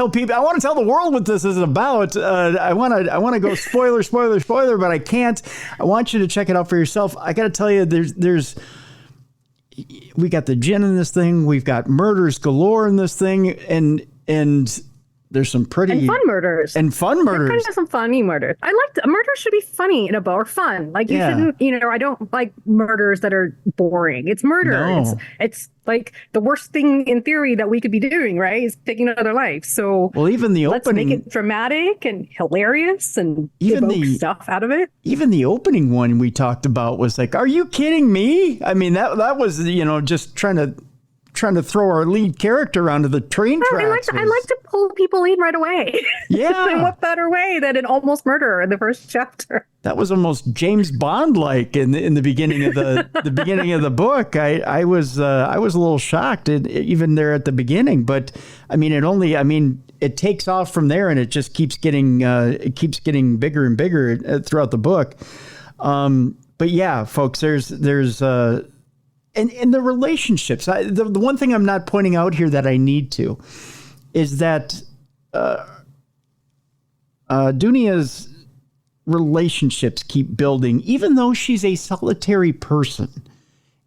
people. I want to tell the world what this is about. I want to go spoiler, but I can't. I want you to check it out for yourself. I got to tell you, we got the gin in this thing. We've got murders galore in this thing, and there's some pretty and fun murders. There's kind of some funny murders. Murders should be funny in a bow or fun. Like you shouldn't. I don't like murders that are boring. It's murder. No. It's like the worst thing in theory that we could be doing, right? Is taking another life. So even the let's opening, make it dramatic and hilarious and evoke stuff out of it. Even the opening one we talked about was like, are you kidding me? I mean, that was just trying to throw our lead character onto the train tracks. I like to pull people in right away. Yeah. And what better way than an almost murder in the first chapter? That was almost James Bond like in the beginning of the beginning of the book. I was a little shocked even there at the beginning, but I mean it takes off from there, and it just keeps getting bigger and bigger throughout the book. But yeah, folks, there's and the relationships. The one thing I'm not pointing out here that I need to is that Dunia's relationships keep building, even though she's a solitary person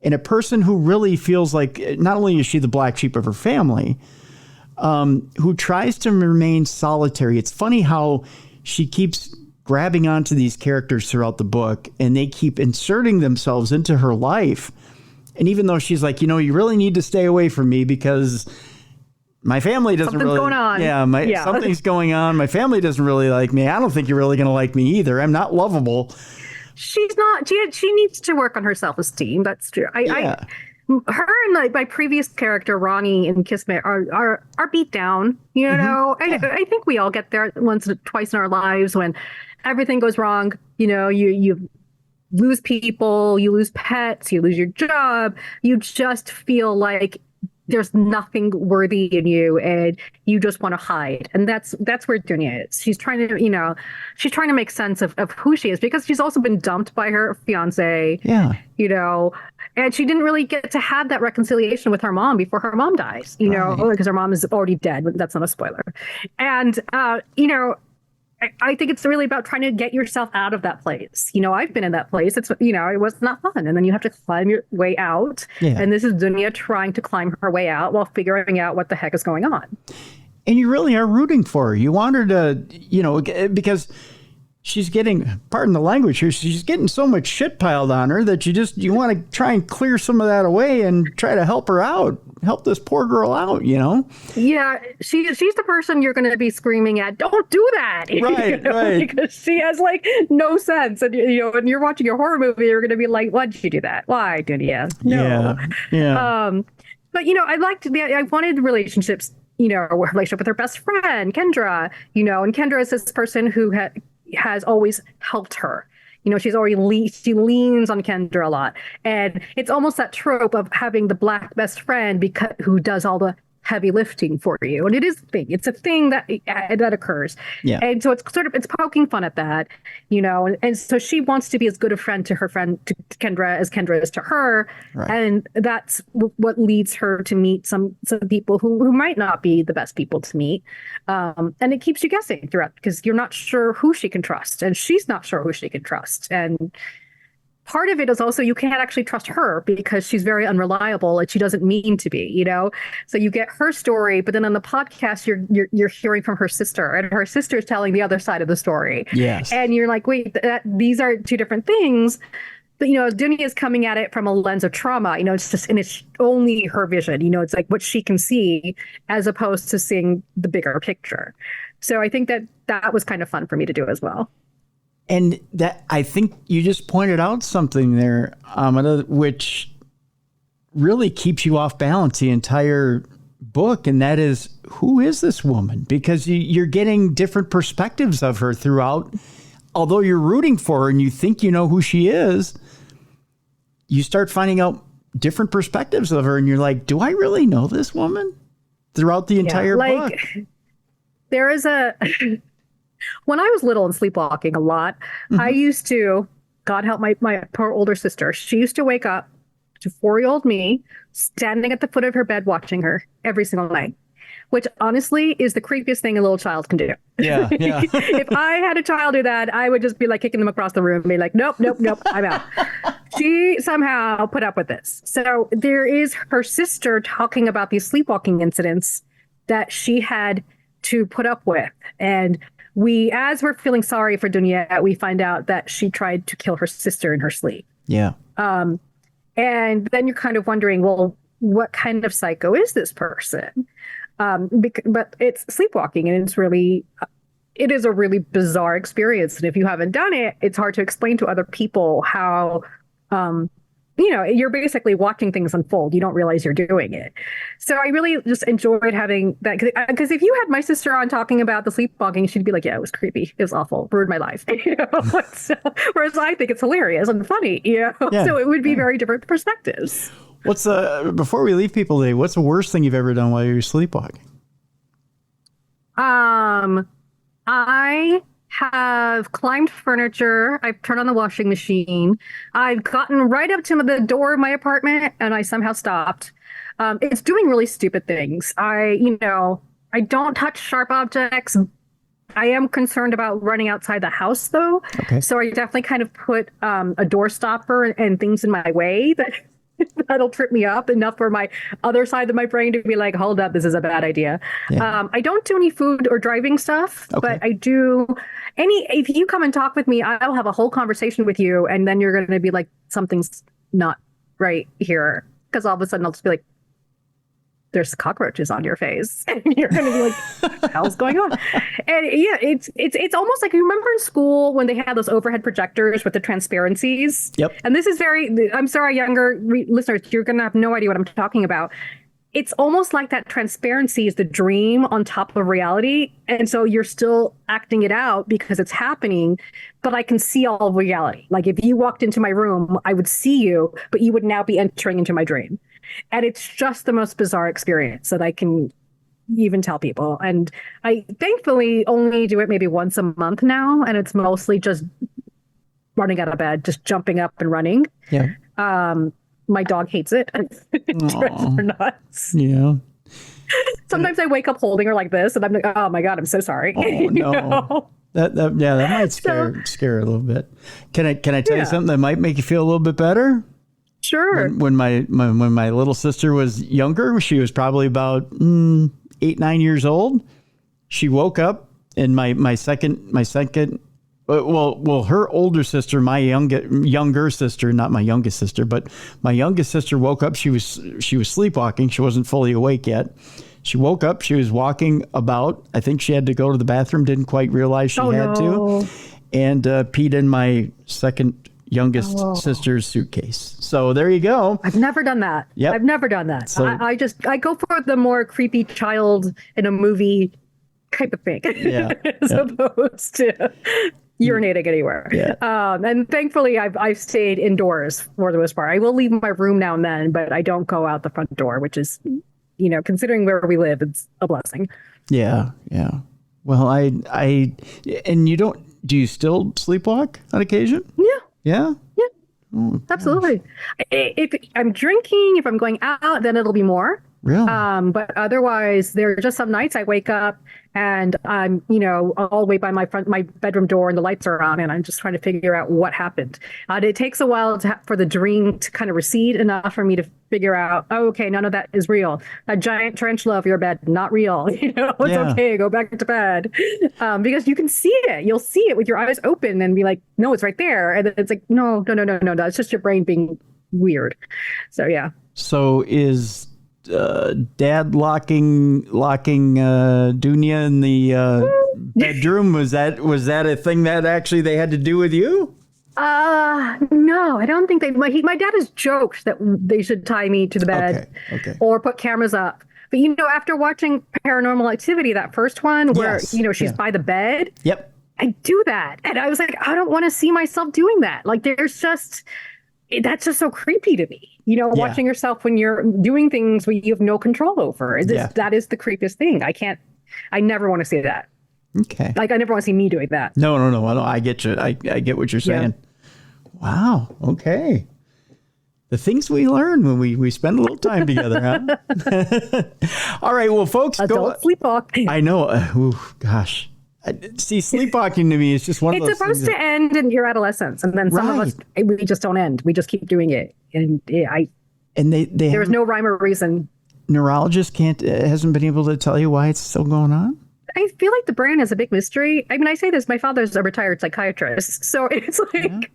and a person who really feels like not only is she the black sheep of her family, who tries to remain solitary. It's funny how she keeps grabbing onto these characters throughout the book, and they keep inserting themselves into her life. And even though she's like, you really need to stay away from me because my family doesn't something's going on. Yeah, something's going on. My family doesn't really like me. I don't think you're really going to like me either. I'm not lovable. She's not. She needs to work on her self-esteem. That's true. Her and my previous character Ronnie in Kismet are beat down. I think we all get there once or twice in our lives when everything goes wrong. You lose people, you lose pets, you lose your job. You just feel like there's nothing worthy in you, and you just want to hide. And that's where Dunia is. She's trying to make sense of who she is, because she's also been dumped by her fiance. Yeah. And she didn't really get to have that reconciliation with her mom before her mom dies. Because her mom is already dead. That's not a spoiler. And I think it's really about trying to get yourself out of that place. I've been in that place. It was not fun. And then you have to climb your way out. Yeah. And this is Dunia trying to climb her way out while figuring out what the heck is going on. And you really are rooting for her. You want her to, because she's getting, pardon the language here, she's getting so much shit piled on her that you want to try and clear some of that away and try to help her out. Help this poor girl out, Yeah, she's the person you're going to be screaming at. Don't do that, right? Because she has no sense, and when you're watching a horror movie, you're going to be like, "Why did you do that? Why, Dunia? No." Yeah. But I wanted relationships. Her relationship with her best friend Kendra. And Kendra is this person who has always helped her. She leans on Kendra a lot. And it's almost that trope of having the black best friend who does all the heavy lifting for you. And it is a thing. It's a thing that occurs. Yeah. And so it's poking fun at that, and so she wants to be as good a friend to her friend, to Kendra, as Kendra is to her. Right. And that's what leads her to meet some people who might not be the best people to meet. And it keeps you guessing throughout, because you're not sure who she can trust, and she's not sure who she can trust. And part of it is also you can't actually trust her because she's very unreliable and she doesn't mean to be, So you get her story, but then on the podcast you're hearing from her sister, and her sister is telling the other side of the story. Yes. And you're like, wait, these are two different things. But Dunia is coming at it from a lens of trauma. It's only her vision. It's like what she can see, as opposed to seeing the bigger picture. So I think that was kind of fun for me to do as well. And that, I think you just pointed out something there, Amina, which really keeps you off balance the entire book. And that is, who is this woman? Because you're getting different perspectives of her throughout. Although you're rooting for her and you think you know who she is, you start finding out different perspectives of her. And you're like, do I really know this woman? Throughout the entire book. There is when I was little and sleepwalking a lot, I used to, God help my poor older sister, she used to wake up to 4-year-old me standing at the foot of her bed watching her every single night, which honestly is the creepiest thing a little child can do. Yeah. If I had a child do that, I would just be like kicking them across the room and be like, nope, I'm out. She somehow put up with this. So there is her sister talking about these sleepwalking incidents that she had to put up with. And as we're feeling sorry for Dunia, we find out that she tried to kill her sister in her sleep. Yeah. And then you're kind of wondering, well, what kind of psycho is this person? But it's sleepwalking, and it is a really bizarre experience. And if you haven't done it, it's hard to explain to other people how, you're basically watching things unfold. You don't realize you're doing it. So I really just enjoyed having that. Because if you had my sister on talking about the sleepwalking, she'd be like, yeah, it was creepy. It was awful. Ruined my life. Whereas I think it's hilarious and funny. Yeah. So it would be very different perspectives. Before we leave people today, what's the worst thing you've ever done while you're sleepwalking? I have climbed furniture. I've turned on the washing machine. I've gotten right up to the door of my apartment and I somehow stopped. It's doing really stupid things. I don't touch sharp objects. I am concerned about running outside the house though. Okay. So I definitely kind of put a door stopper and things in my way that'll trip me up enough for my other side of my brain to be like, hold up, this is a bad idea. Yeah. I don't do any food or driving stuff, but I do if you come and talk with me, I'll have a whole conversation with you. And then you're going to be like, something's not right here. Because all of a sudden I'll just be like, there's cockroaches on your face. And you're going to be like, what the hell's going on? And yeah, it's almost like, you remember in school when they had those overhead projectors with the transparencies? Yep. And this is I'm sorry, younger listeners, you're going to have no idea what I'm talking about. It's almost like that transparency is the dream on top of reality. And so you're still acting it out because it's happening, but I can see all of reality. Like if you walked into my room, I would see you, but you would now be entering into my dream. And it's just the most bizarre experience that I can even tell people. And I thankfully only do it maybe once a month now. And it's mostly just running out of bed, just jumping up and running. Yeah. My dog hates it. Drives her nuts. Yeah. Sometimes I wake up holding her like this and I'm like, oh my God, I'm so sorry. Oh, no. That might scare a little bit. Can I tell you something that might make you feel a little bit better? Sure. When my little sister was younger, she was probably about 8-9 years old. She woke up, and my second, her older sister, my younger sister, not my youngest sister, but my youngest sister woke up. She was sleepwalking. She wasn't fully awake yet. She woke up. She was walking about. I think she had to go to the bathroom. Didn't quite realize she had to, and peed in my second youngest sister's suitcase. So there you go. I've never done that. Yep. I've never done that. So, I go for the more creepy child in a movie type of thing, as opposed to urinating anywhere. Yeah. And thankfully I've stayed indoors for the most part. I will leave my room now and then, but I don't go out the front door, which is, considering where we live, it's a blessing. Yeah. Yeah. Well, and you don't, do you still sleepwalk on occasion? Yeah. Yeah? Yeah. Oh, absolutely. If I'm drinking, if I'm going out, then it'll be more. Really? But otherwise, there are just some nights I wake up and I'm, all the way by my bedroom door and the lights are on and I'm just trying to figure out what happened. It takes a while for the dream to kind of recede enough for me to figure out, oh, okay, none of that is real. A giant tarantula of your bed, not real. It's okay, go back to bed. Because you can see it. You'll see it with your eyes open and be like, no, it's right there. And then it's like, no. It's just your brain being weird. So, yeah. So is Dad locking Dunia in the bedroom. Was that a thing that actually they had to do with you? No, I don't think they. My dad has joked that they should tie me to the bed, or put cameras up. But after watching Paranormal Activity, that first one where she's by the bed. Yep. I do that, and I was like, I don't want to see myself doing that. Like, that's just so creepy to me. Watching yourself when you're doing things where you have no control over. That is the creepiest thing. I never want to see that. Okay. Like, I never want to see me doing that. No. I get you. I get what you're saying. Yeah. Wow. Okay. The things we learn when we spend a little time together, huh? All right. Well, folks, adult sleepwalk. I know. Gosh. See, sleepwalking to me is just one of those things. It's supposed to end in your adolescence, and then some of us, we just don't end. We just keep doing it, and there was no rhyme or reason. Neurologist hasn't been able to tell you why it's still going on. I feel like the brain is a big mystery. I mean, I say this. My father's a retired psychiatrist, so it's like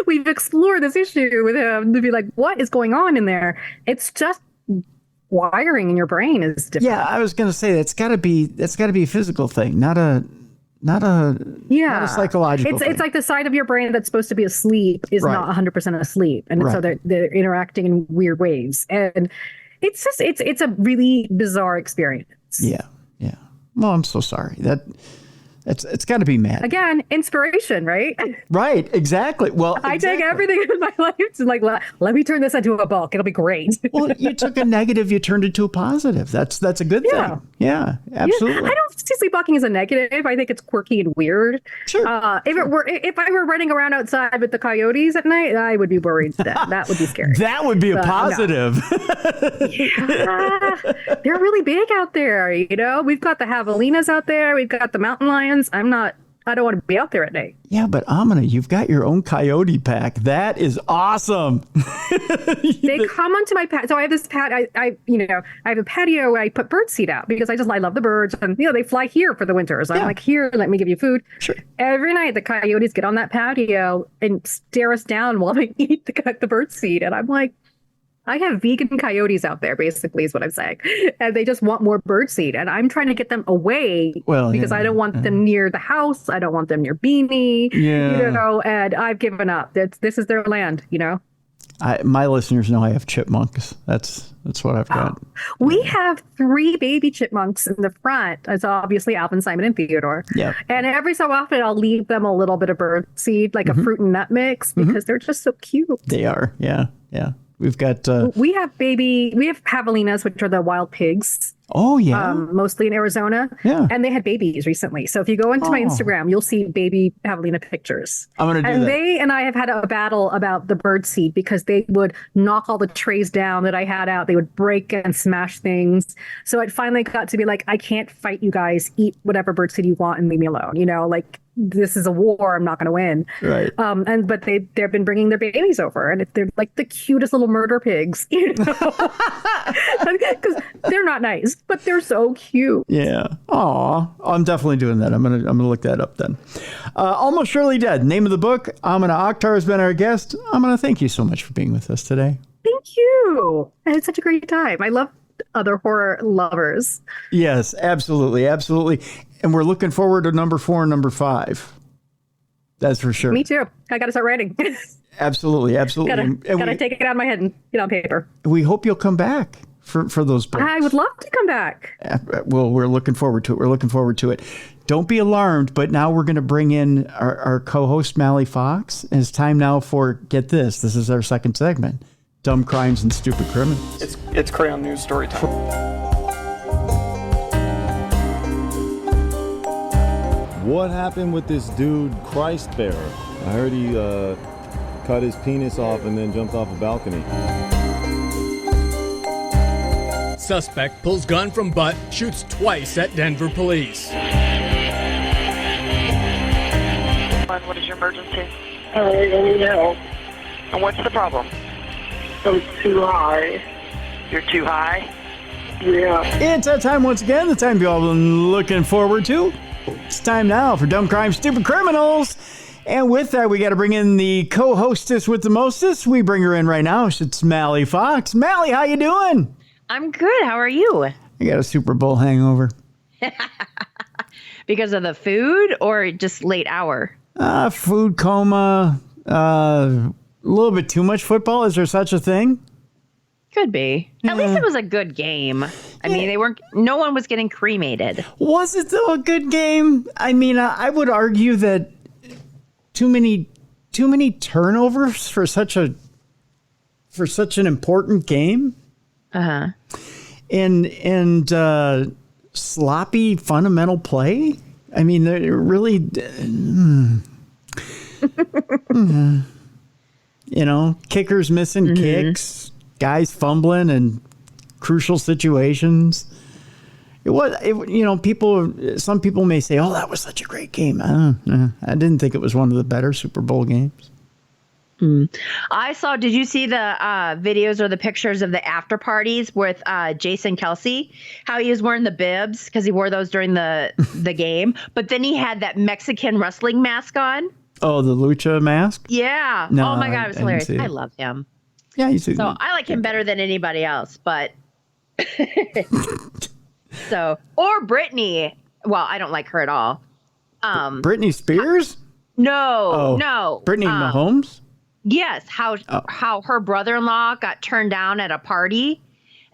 we've explored this issue with him to be like, what is going on in there? It's just wiring in your brain is different. Yeah, I was going to say that's got to be a physical thing, not a psychological thing. It's like the side of your brain that's supposed to be asleep is not 100% asleep. And so they're interacting in weird ways. And it's a really bizarre experience. Yeah. Yeah. Well, I'm so sorry. It's got to be mad. Again, inspiration, right? Right, exactly. Well, I take everything in my life to like, let me turn this into a book. It'll be great. Well, you took a negative, you turned it to a positive. That's a good thing. Yeah, absolutely. Yeah. I don't see sleepwalking as a negative. I think it's quirky and weird. Sure. If I were running around outside with the coyotes at night, I would be worried. That would be scary. That would be a positive. Yeah, they're really big out there. We've got the javelinas out there. We've got the mountain lions. I don't want to be out there at night. Yeah, but Amina, you've got your own coyote pack. That is awesome. They come onto my patio. So I have this I have a patio where I put birdseed out because I love the birds, and they fly here for the winters. I'm like, here, let me give you food. Sure. Every night the coyotes get on that patio and stare us down while they eat the birdseed, and I'm like, I have vegan coyotes out there, basically, is what I'm saying. And they just want more birdseed. And I'm trying to get them away because I don't want them near the house. I don't want them near Beanie, and I've given up. This is their land, My listeners know I have chipmunks. That's what I've got. We have 3 baby chipmunks in the front. It's obviously Alvin, Simon, and Theodore. Yeah. And every so often I'll leave them a little bit of birdseed, like a fruit and nut mix, because they're just so cute. They are. Yeah. Yeah. We've got... we have javelinas, which are the wild pigs. Oh, yeah. Mostly in Arizona. Yeah. And they had babies recently. So if you go into my Instagram, you'll see baby javelina pictures. I'm going to do that. And they and I have had a battle about the birdseed because they would knock all the trays down that I had out. They would break and smash things. So it finally got to be like, I can't fight you guys. Eat whatever birdseed you want and leave me alone. This is a war. I'm not going to win. Right. But they've been bringing their babies over, and they're like the cutest little murder pigs, because they're not nice, but they're so cute. Yeah. Aw, I'm definitely doing that. I'm gonna look that up then. Almost Surely Dead. Name of the book. Amina Akhtar has been our guest. Amina, thank you so much for being with us today. Thank you. I had such a great time. I love other horror lovers. Yes, absolutely, absolutely. And we're looking forward to number 4 and number 5. That's for sure. Me too. I got to start writing. Absolutely. Gotta take it out of my head and get on paper. We hope you'll come back for those books. I would love to come back. Well, we're looking forward to it. Don't be alarmed, but now we're going to bring in our co-host, Mally Fox. And it's time now for, get this is our second segment, Dumb Crimes and Stupid Criminals. It's Crayon News story time. What happened with this dude, Christ Bearer? I heard he cut his penis off and then jumped off a balcony. Suspect pulls gun from butt, shoots twice at Denver police. What is your emergency? I need help. And what's the problem? I'm too high. You're too high? Yeah. It's that time once again, the time you've all been looking forward to. It's time now for Dumb Crimes, Stupid Criminals. And with that, we got to bring in the co-hostess with the mostest. We bring her in right now. It's Mally Fox. Mally, how you doing? I'm good. How are you? I got a Super Bowl hangover. Because of the food or just late hour? Food coma, a little bit too much football. Is there such a thing? Could be. At least it was a good game. I mean, no one was getting cremated. Was it though a good game? I mean, I would argue that too many turnovers for such an important game. And sloppy fundamental play. I mean, they're really, kickers missing kicks, guys fumbling in crucial situations. Some people may say, "Oh, that was such a great game." I didn't think it was one of the better Super Bowl games. Did you see the videos or the pictures of the after parties with Jason Kelsey? How he was wearing the bibs because he wore those during the game. But then he had that Mexican wrestling mask on. Oh, the lucha mask? Yeah. No, oh, my God. It was hilarious. I love him. Yeah, So I like him better than anybody else. But or Britney. Well, I don't like her at all. Britney Spears? No. Britney Mahomes? Yes, how her brother-in-law got turned down at a party,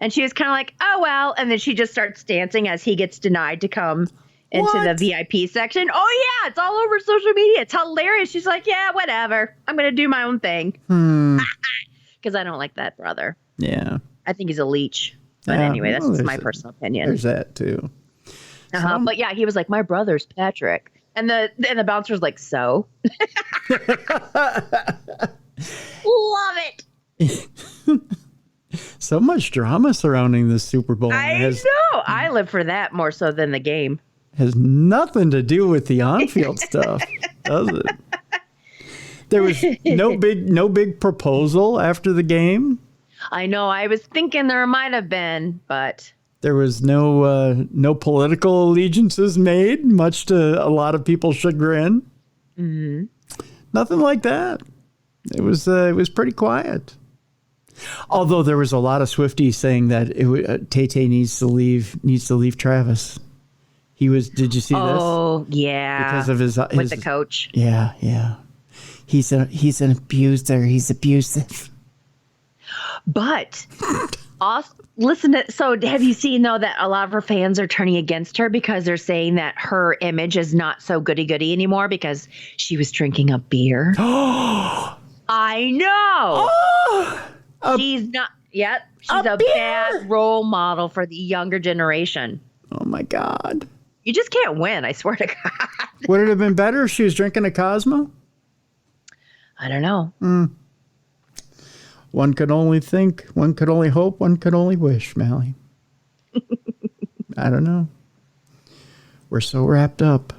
and she was kind of like, "Oh well," and then she just starts dancing as he gets denied to come into the VIP section. Oh yeah, it's all over social media. It's hilarious. She's like, "Yeah, whatever. I'm gonna do my own thing," because I don't like that brother. Yeah, I think he's a leech. But anyway, that's just my personal opinion. There's that too. But yeah, he was like, "My brother's Patrick." And the bouncer's like, so? Love it. So much drama surrounding this Super Bowl. I know. I live for that more so than the game. Has nothing to do with the on-field stuff, does it? There was no big proposal after the game. I know. I was thinking there might have been, but... There was no political allegiances made, much to a lot of people's chagrin. Mm-hmm. Nothing like that. It was pretty quiet. Although there was a lot of Swifties saying that Tay needs to leave Travis. Did you see this? Oh yeah, because of his with the coach. Yeah. He's an abuser. He's abusive. But also, so have you seen though that a lot of her fans are turning against her because they're saying that her image is not so goody-goody anymore because she was drinking a beer? I know. She's not yet. She's a bad role model for the younger generation. Oh my God. You just can't win, I swear to God. Would it have been better if she was drinking a Cosmo? I don't know. One could only think, one could only hope, one could only wish, Mally. I don't know. We're so wrapped up.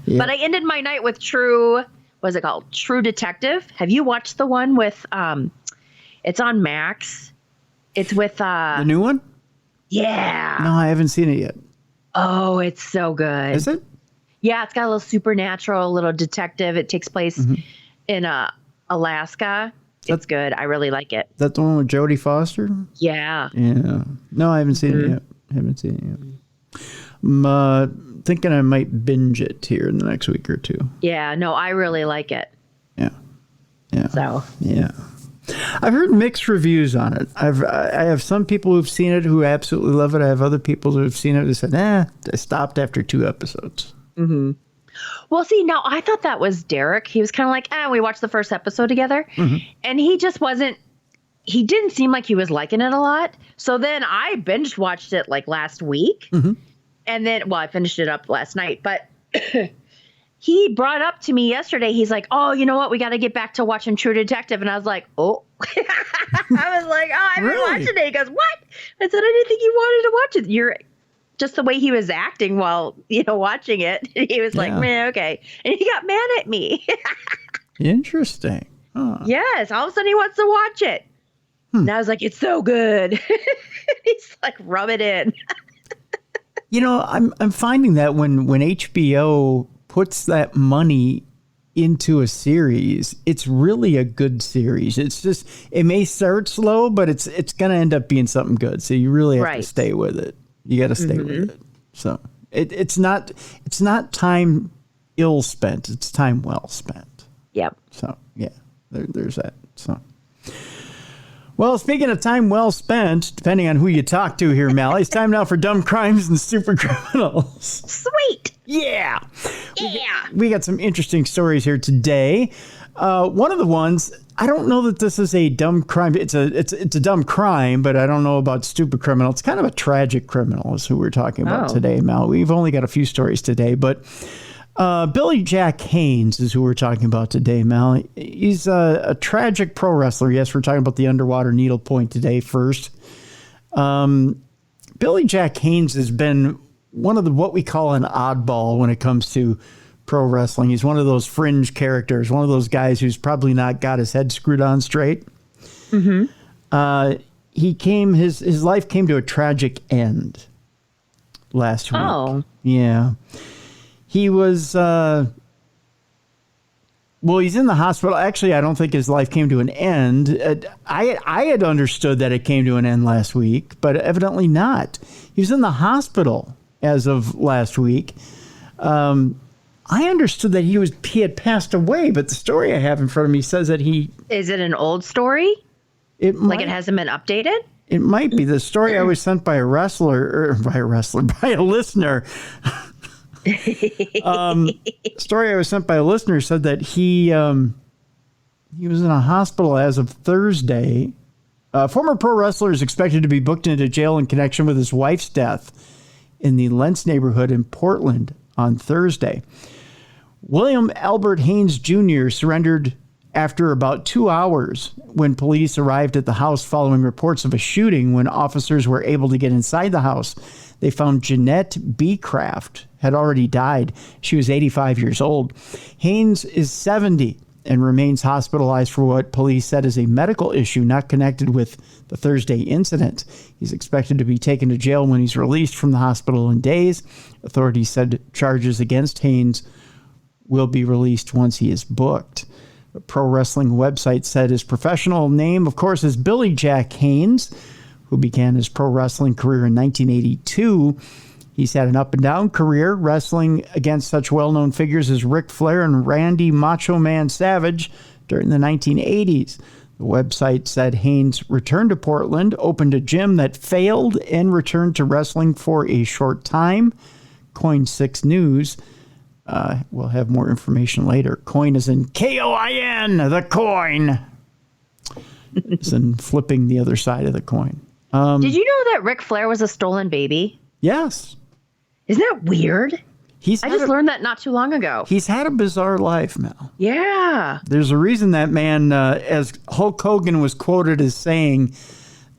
Yeah. But I ended my night with True Detective. Have you watched the one with, it's on Max. It's with, the new one? Yeah. No, I haven't seen it yet. Oh, it's so good. Is it? Yeah, it's got a little supernatural, little detective. It takes place in Alaska. It's good. I really like it. Is that the one with Jodie Foster? Yeah. Yeah. No, I haven't seen it yet. I'm thinking I might binge it here in the next week or two. Yeah. No, I really like it. Yeah. So. Yeah. I've heard mixed reviews on it. I have some people who've seen it who absolutely love it. I have other people who've seen it who said, I stopped after 2 episodes. Mm-hmm. Well, see, now I thought that was Derek. He was kind of like, we watched the first episode together. Mm-hmm. And he just he didn't seem like he was liking it a lot. So then I binge watched it like last week. Mm-hmm. And then, I finished it up last night. But he brought up to me yesterday, he's like, oh, you know what? We got to get back to watching True Detective. And I was like, oh. I was like, I've been watching it. He goes, what? I said, I didn't think you wanted to watch it. You're just the way he was acting while, watching it. He was like, man, okay. And he got mad at me. Interesting. Huh. Yes. All of a sudden he wants to watch it. And I was like, it's so good. He's like, rub it in. I'm finding that when HBO puts that money into a series, it's really a good series. It's just, it may start slow, but it's going to end up being something good. So you really have to stay with it. You got to stay with it. So it's not time ill spent. It's time well spent. Yep. So yeah, there's that. So. Well, speaking of time well spent, depending on who you talk to here, Mally, it's time now for Dumb Crimes and Super Criminals. Sweet. Yeah. Yeah. We got some interesting stories here today. One of the ones, I don't know that this is a dumb crime. It's a dumb crime, but I don't know about stupid criminal. It's kind of a tragic criminal is who we're talking about today, Mal. We've only got a few stories today, but Billy Jack Haynes is who we're talking about today, Mal. He's a tragic pro wrestler. Yes, we're talking about the underwater needlepoint today first. Billy Jack Haynes has been one of what we call an oddball when it comes to pro wrestling. He's one of those fringe characters, one of those guys who's probably not got his head screwed on straight. Mm-hmm. His life came to a tragic end last week. Oh. Yeah. He was, he's in the hospital. Actually, I don't think his life came to an end. I had understood that it came to an end last week, but evidently not. He was in the hospital as of last week. I understood that he had passed away, but the story I have in front of me says that he... Is it an old story? It hasn't been updated? It might be. The story I was sent by a listener. Story I was sent by a listener said that he was in a hospital as of Thursday. Former pro wrestler is expected to be booked into jail in connection with his wife's death in the Lentz neighborhood in Portland on Thursday. William Albert Haynes Jr. surrendered after about 2 hours when police arrived at the house following reports of a shooting. When officers were able to get inside the house, they found Jeanette Beecraft had already died. She was 85 years old. Haynes is 70 and remains hospitalized for what police said is a medical issue not connected with the Thursday incident. He's expected to be taken to jail when he's released from the hospital in days. Authorities said charges against Haynes will be released once he is booked. A pro wrestling website said his professional name, of course, is Billy Jack Haynes, who began his pro wrestling career in 1982. He's had an up-and-down career, wrestling against such well-known figures as Ric Flair and Randy Macho Man Savage during the 1980s. The website said Haynes returned to Portland, opened a gym that failed, and returned to wrestling for a short time. Coin 6 News. We'll have more information later. Coin is in K-O-I-N, the coin. It's in flipping the other side of the coin. Did you know that Ric Flair was a stolen baby? Yes. Isn't that weird? I just learned that not too long ago. He's had a bizarre life, Mel. Yeah. There's a reason that man, as Hulk Hogan was quoted as saying,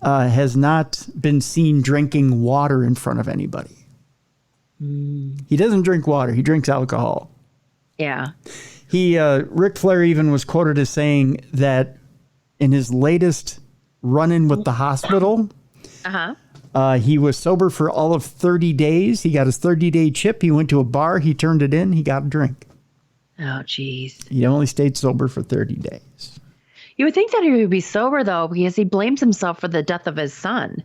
has not been seen drinking water in front of anybody. He doesn't drink water. He drinks alcohol. Yeah. Ric Flair even was quoted as saying that in his latest run-in with the hospital, he was sober for all of 30 days. He got his 30-day chip. He went to a bar. He turned it in. He got a drink. Oh, geez. He only stayed sober for 30 days. You would think that he would be sober, though, because he blames himself for the death of his son.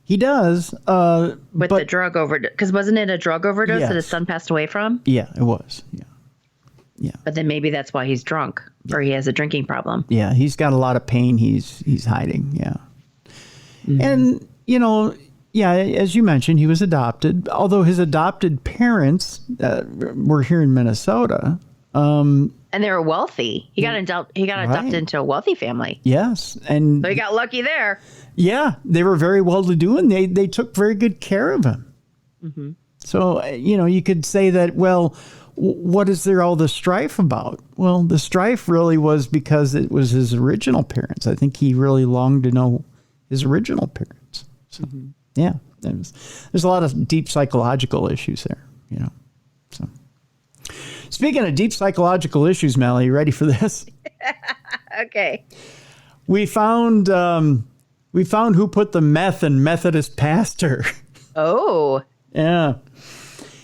He does. With the drug overdose. Because wasn't it a drug overdose that his son passed away from? Yeah, it was. Yeah. But then maybe that's why he's drunk, or he has a drinking problem. Yeah, he's got a lot of pain he's hiding. Yeah. Mm-hmm. And, as you mentioned, he was adopted, although his adopted parents were here in Minnesota. And they were wealthy. He got adopted into a wealthy family. Yes. And so he got lucky there. Yeah, they were very well-to-do, and they took very good care of him. Mm-hmm. So, you could say that, well, what is there all the strife about? Well, the strife really was because it was his original parents. I think he really longed to know his original parents. So, yeah, there's a lot of deep psychological issues there, So, speaking of deep psychological issues, Mally, you ready for this? Okay. We found who put the meth in Methodist pastor. Oh. Yeah.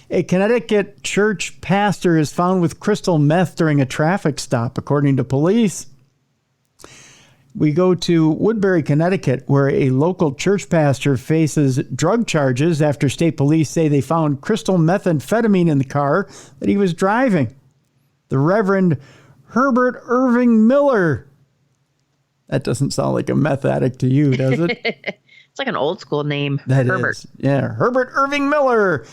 A Connecticut church pastor is found with crystal meth during a traffic stop, according to police. We go to Woodbury, Connecticut, where a local church pastor faces drug charges after state police say they found crystal methamphetamine in the car that he was driving. The Reverend Herbert Irving Miller. That doesn't sound like a meth addict to you, does it? It's like an old school name. That Herbert. is. Yeah, Herbert Irving Miller.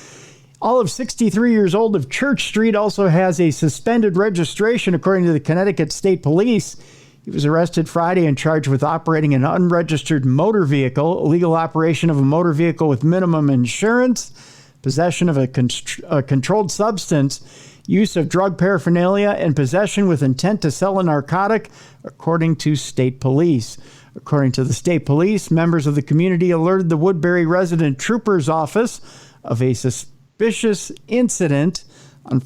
All of 63 years old of Church Street also has a suspended registration, according to the Connecticut State Police. He was arrested Friday and charged with operating an unregistered motor vehicle, illegal operation of a motor vehicle with minimum insurance, possession of a controlled substance, use of drug paraphernalia, and possession with intent to sell a narcotic, according to state police. According to the state police, members of the community alerted the Woodbury Resident Trooper's Office of a suspicious incident on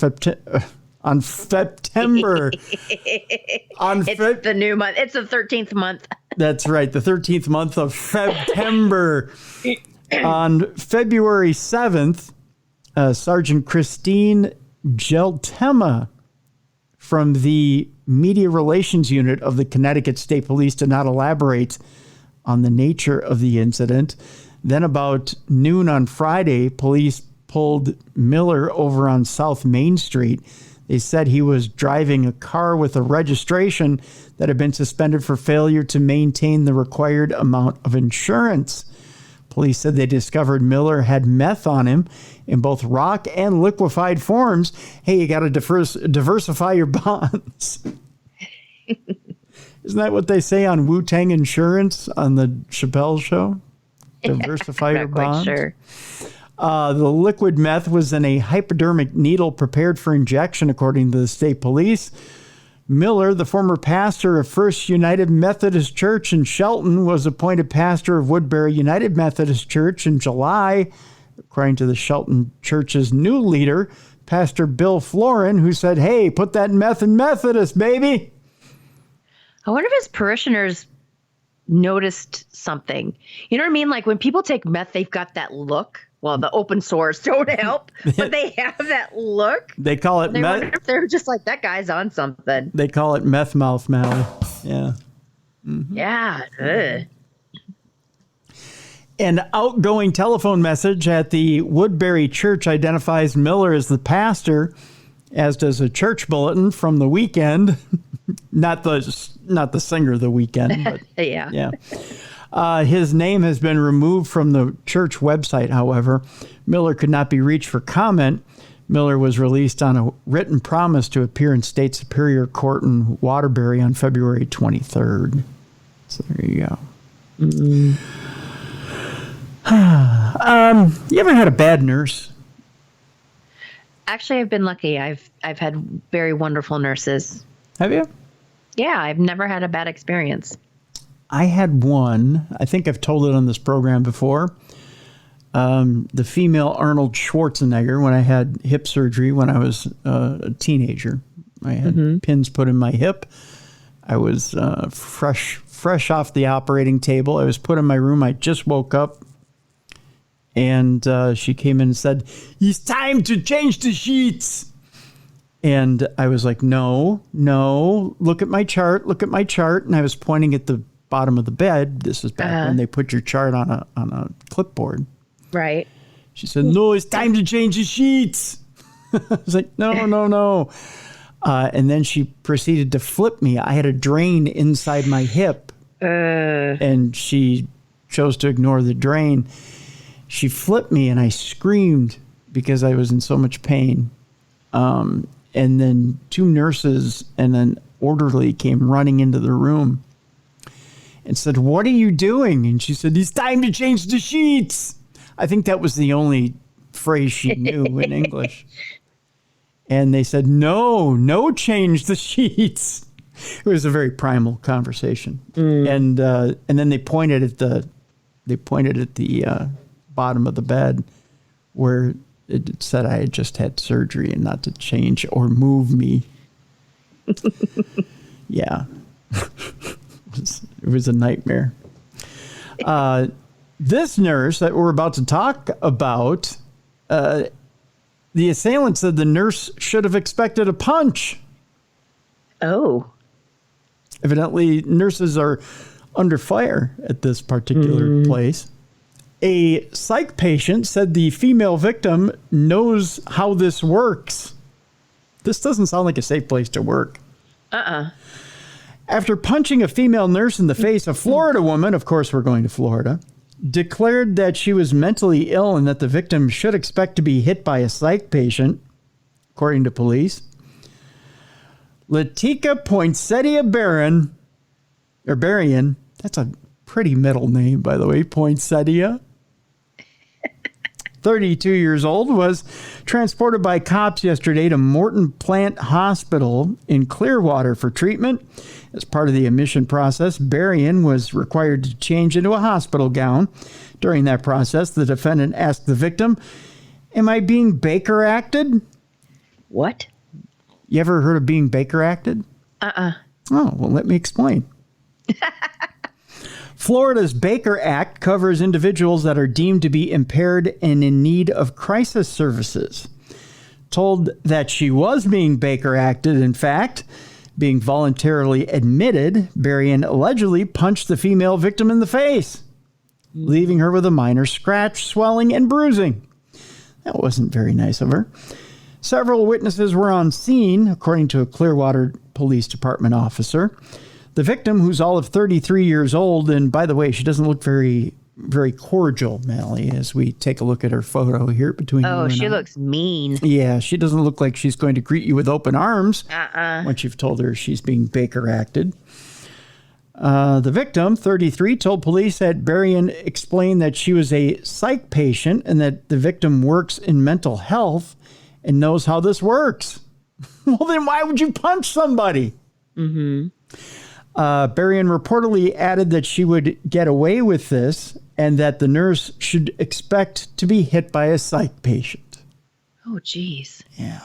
September. It's the new month. It's the 13th month. That's right, the 13th month of September. On February 7th, Sergeant Christine Geltema from the Media Relations Unit of the Connecticut State Police did not elaborate on the nature of the incident. Then about noon on Friday, police pulled Miller over on South Main Street. They said he was driving a car with a registration that had been suspended for failure to maintain the required amount of insurance. Police said they discovered Miller had meth on him in both rock and liquefied forms. Hey, you got to diversify your bonds. Isn't that what they say on Wu-Tang Insurance on the Chappelle Show? Diversify your bonds. Sure. The liquid meth was in a hypodermic needle prepared for injection, according to the state police. Miller, the former pastor of First United Methodist Church in Shelton, was appointed pastor of Woodbury United Methodist Church in July, according to the Shelton Church's new leader, Pastor Bill Florin, who said, hey, put that meth in Methodist, baby. I wonder if his parishioners noticed something. You know what I mean? Like when people take meth, they've got that look. Well, the open sores don't help, but they have that look. They call it meth. meth. Wonder if they're just like, that guy's on something. They call it meth mouth, Mally. Yeah. Mm-hmm. Yeah. Ugh. An outgoing telephone message at the Woodbury Church identifies Miller as the pastor, as does a church bulletin from The Weeknd. Not the singer The Weeknd, but yeah. His name has been removed from the church website, however. Miller could not be reached for comment. Miller was released on a written promise to appear in State Superior Court in Waterbury on February 23rd. So there you go. Mm-hmm. You ever had a bad nurse? Actually, I've been lucky. I've had very wonderful nurses. Have you? Yeah, I've never had a bad experience. I had one. I think I've told it on this program before. The female Arnold Schwarzenegger, when I had hip surgery when I was a teenager. I had pins put in my hip. I was fresh off the operating table. I was put in my room. I just woke up. And she came in and said, it's time to change the sheets. And I was like, no, look at my chart. And I was pointing at the bottom of the bed. This is back when they put your chart on a clipboard. Right. She said, no, it's time to change the sheets. I was like, no. And then she proceeded to flip me. I had a drain inside my hip. And she chose to ignore the drain. She flipped me and I screamed because I was in so much pain. And then two nurses and an orderly came running into the room and said, what are you doing? And she said, it's time to change the sheets. I think that was the only phrase she knew in English. And they said, no, change the sheets. It was a very primal conversation. And then they pointed at the bottom of the bed where it said I had just had surgery and not to change or move me. Yeah. It was a nightmare. This nurse that we're about to talk about, The assailant said the nurse should have expected a punch. Oh. Evidently, nurses are under fire at this particular place. A psych patient said the female victim knows how this works. This doesn't sound like a safe place to work. After punching a female nurse in the face, a Florida woman, of course we're going to Florida, declared that she was mentally ill and that the victim should expect to be hit by a psych patient, according to police. Latika Poinsettia Berrien, that's a pretty middle name, by the way, Poinsettia, 32 years old, was transported by cops yesterday to Morton Plant Hospital in Clearwater for treatment. As part of the admission process, Berrien was required to change into a hospital gown. During that process, the defendant asked the victim, "Am I being Baker acted?" What? You ever heard of being Baker acted? Oh, well, let me explain. Florida's Baker Act covers individuals that are deemed to be impaired and in need of crisis services. Told that she was being Baker acted, in fact, being voluntarily admitted, Berrien allegedly punched the female victim in the face, leaving her with a minor scratch, swelling, and bruising. That wasn't very nice of her. Several witnesses were on scene, according to a Clearwater Police Department officer. The victim, who's all of 33 years old, and by the way, she doesn't look very, very cordial, Mally, as we take a look at her photo here between you and she I. looks mean. Yeah, she doesn't look like she's going to greet you with open arms once you've told her she's being Baker acted. The victim, 33, told police that Berrien explained that she was a psych patient and that the victim works in mental health and knows how this works. Well, then why would you punch somebody? Berrien reportedly added that she would get away with this and that the nurse should expect to be hit by a psych patient. Oh, geez. Yeah.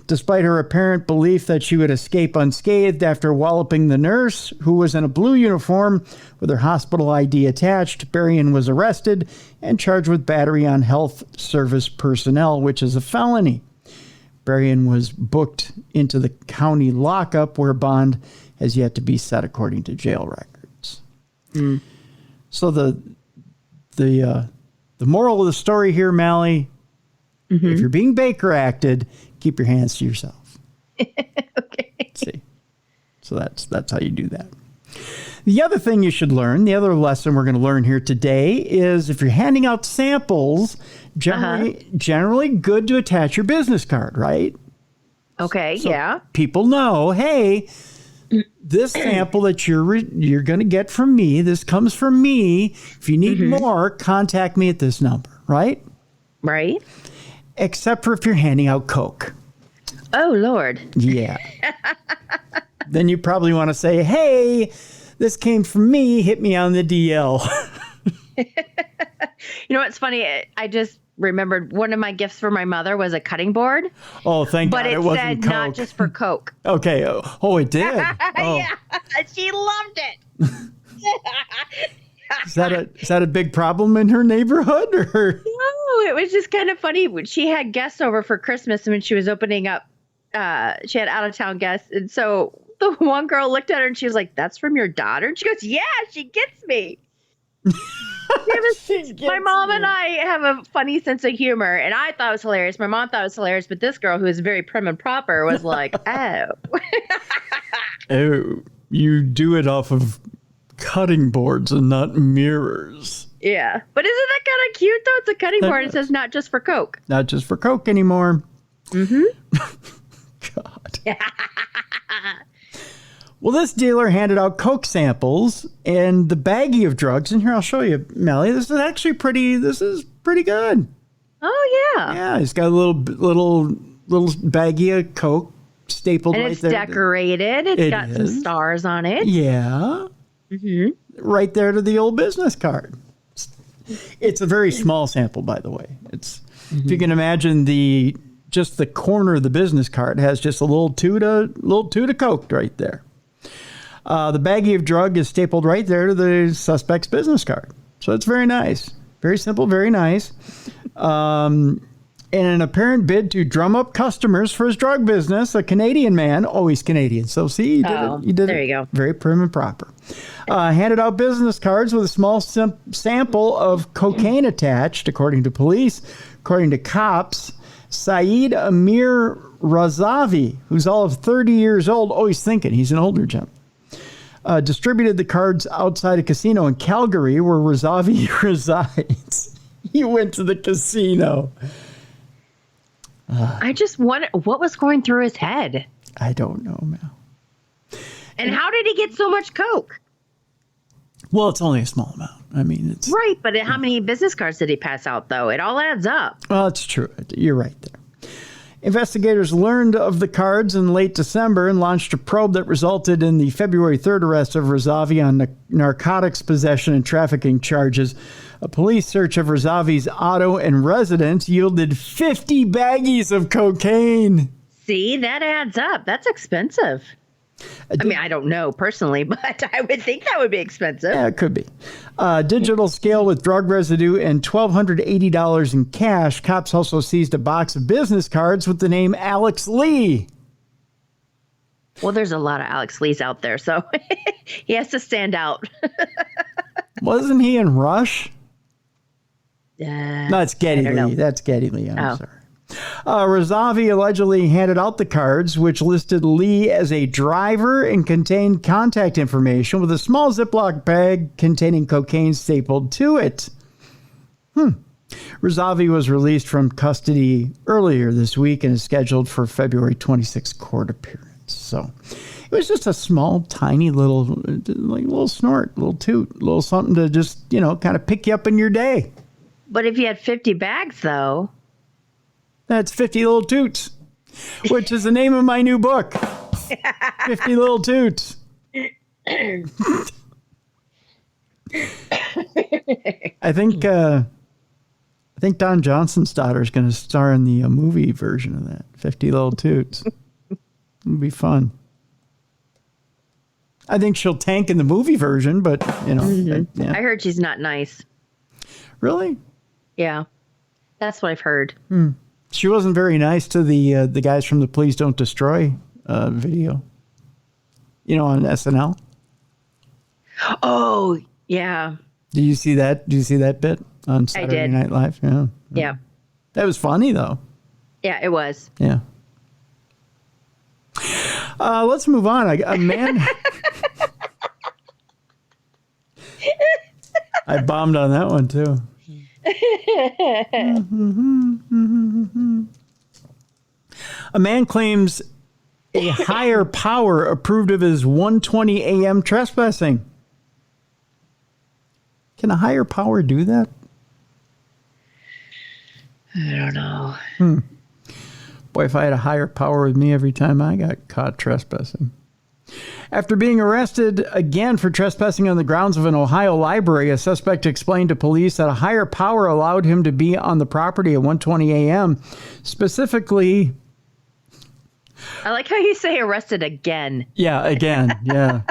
Despite her apparent belief that she would escape unscathed after walloping the nurse, who was in a blue uniform with her hospital ID attached, Berrien was arrested and charged with battery on health service personnel, which is a felony. Berrien was booked into the county lockup where bond has yet to be set according to jail records. So the moral of the story here, Mally, if you're being Baker acted, keep your hands to yourself. Okay. See, so that's how you do that. The other thing you should learn, the other lesson we're going to learn here today is if you're handing out samples, generally good to attach your business card, right? Okay, So yeah. people know, hey, this sample that you're going to get from me, this comes from me. If you need more, contact me at this number, right? Right. Except for if you're handing out Coke. Oh, Lord. Yeah. Then you probably want to say, hey, this came from me. Hit me on the DL. You know what's funny? I just remembered one of my gifts for my mother was a cutting board. Oh, thank but God it wasn't said Coke. not just for Coke. Okay. Oh, it did. Oh. Yeah, she loved it. Is that a big problem in her neighborhood? Or? No, it was just kind of funny. She had guests over for Christmas, and when she was opening up, she had out of town guests, and so the one girl looked at her and she was like, "That's from your daughter?" And she goes, "Yeah, she gets me." My mom and I have a funny sense of humor, and I thought it was hilarious. My mom thought it was hilarious, but this girl, who is very prim and proper, was like, "Oh, Oh, you do it off of cutting boards and not mirrors. yeah." But isn't that kind of cute, though? It's a cutting board. It says not just for Coke. Not just for Coke anymore. God. Well, this dealer handed out Coke samples and the baggie of drugs. And here, I'll show you, Melly. This is pretty good. Oh, yeah. Yeah, he's got a little baggie of Coke stapled And right it's there. decorated. It's got some is. stars on it. Yeah. Right there to the old business card. It's a very small sample, by the way. It's if you can imagine just the corner of the business card has just a little toot of Coke right there. The baggie of drug is stapled right there to the suspect's business card. So it's very nice. Very simple, very nice. In an apparent bid to drum up customers for his drug business, a Canadian man, he's Canadian. So see, you did there it you go. very prim and proper. Handed out business cards with a small sample of cocaine attached, according to police. According to cops, Saeed Amir Razavi, who's all of 30 years old, he's thinking he's an older gentleman, distributed the cards outside a casino in Calgary where Razavi resides. He went to the casino. I just wonder what was going through his head. I don't know, Mel. And how did he get so much coke? Well, it's only a small amount. I mean, it's... Right, but how many business cards did he pass out, though? It all adds up. Well, it's true. You're right there. Investigators learned of the cards in late December and launched a probe that resulted in the February 3rd arrest of Razavi on narcotics possession and trafficking charges. A police search of Razavi's auto and residence yielded 50 baggies of cocaine. See, that adds up. That's expensive. I mean, I don't know personally, but I would think that would be expensive. Yeah, it could be. Digital scale with drug residue and $1,280 in cash. Cops also seized a box of business cards with the name Alex Lee. Well, there's a lot of Alex Lees out there, so he has to stand out. Wasn't he in Rush? No, it's Geddy Lee. know. That's Geddy Lee. I'm sorry. Razavi allegedly handed out the cards, which listed Lee as a driver and contained contact information with a small Ziploc bag containing cocaine stapled to it. Razavi was released from custody earlier this week and is scheduled for February 26th court appearance. So it was just a small, tiny little snort, little toot, little something to just, kind of pick you up in your day. But if you had 50 bags, though... That's 50 Little Toots, which is the name of my new book. 50 Little Toots. I think Don Johnson's daughter is going to star in the movie version of that. 50 Little Toots. It'll be fun. I think she'll tank in the movie version, but Mm-hmm. yeah. I heard she's not nice. Really? Yeah, that's what I've heard. She wasn't very nice to the guys from the Please Don't Destroy video. On SNL. Oh, yeah. Did you see that? Did you see that bit on Saturday Night Live? Yeah. Yeah. That was funny, though. Yeah, it was. Yeah. Let's move on. A man... I bombed on that one, too. A man claims a higher power approved of his 1:20 a.m. trespassing. Can a higher power do that? I don't know. Boy, if I had a higher power with me every time I got caught trespassing. After being arrested again for trespassing on the grounds of an Ohio library, a suspect explained to police that a higher power allowed him to be on the property at 1:20 a.m. Specifically... I like how you say arrested again. Yeah, again, yeah.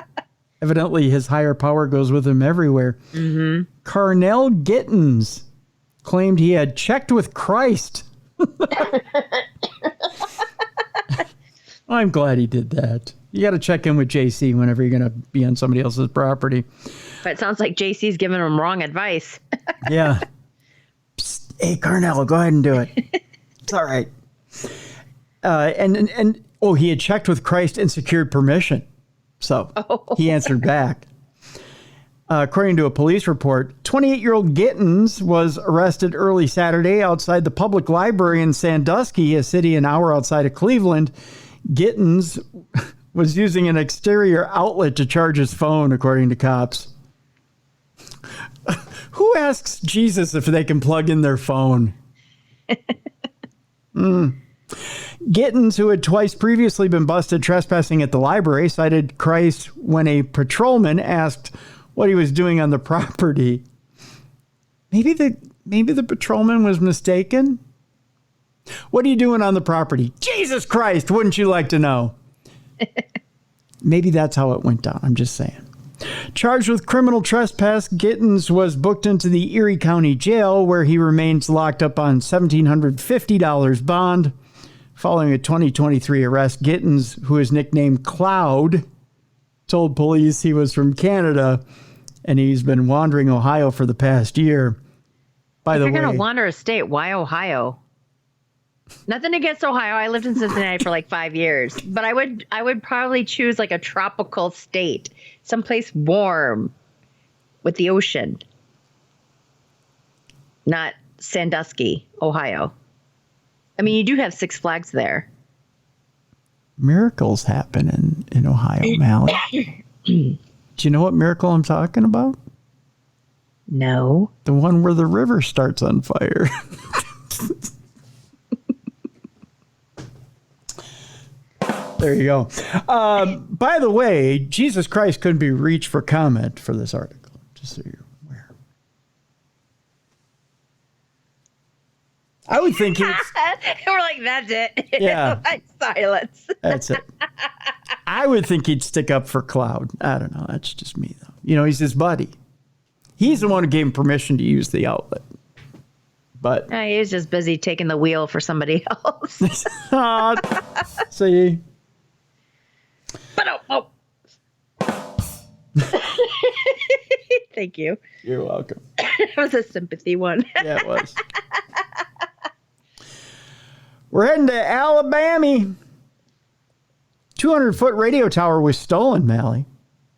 Evidently, his higher power goes with him everywhere. Mm-hmm. Carnell Gittins claimed he had checked with Christ. I'm glad he did that. You got to check in with JC whenever you're going to be on somebody else's property. But it sounds like JC's giving him wrong advice. Yeah. Psst, hey, Carnell, go ahead and do it. It's all right. He had checked with Christ and secured permission. So he answered back. According to a police report, 28-year-old Gittins was arrested early Saturday outside the public library in Sandusky, a city an hour outside of Cleveland. Gittins was using an exterior outlet to charge his phone, according to cops. Who asks Jesus if they can plug in their phone? Gittins, who had twice previously been busted trespassing at the library, cited Christ when a patrolman asked what he was doing on the property. Maybe the patrolman was mistaken. What are you doing on the property? Jesus Christ, wouldn't you like to know? Maybe that's how it went down. I'm just saying. Charged with criminal trespass, Gittins was booked into the Erie County Jail, where he remains locked up on $1,750 bond. Following a 2023 arrest, Gittins, who is nicknamed Cloud, told police he was from Canada and he's been wandering Ohio for the past year. By the way, if you're going to wander a state, why Ohio? Nothing against Ohio. I lived in Cincinnati for like 5 years, but I would probably choose like a tropical state, someplace warm with the ocean, not Sandusky, Ohio. I mean, you do have Six Flags there. Miracles happen in Ohio, Mally. Do you know what miracle I'm talking about? No. The one where the river starts on fire. There you go. By the way, Jesus Christ couldn't be reached for comment for this article, just so you're aware. I would think it's... We're like, that's it. Yeah. Like silence. That's it. I would think he'd stick up for Cloud. I don't know. That's just me, though. You know, he's his buddy. He's the one who gave him permission to use the outlet. But he was just busy taking the wheel for somebody else. See? But oh. Thank you. You're welcome. It was a sympathy one. Yeah, it was. We're heading to Alabama. 200-foot radio tower was stolen, Mally.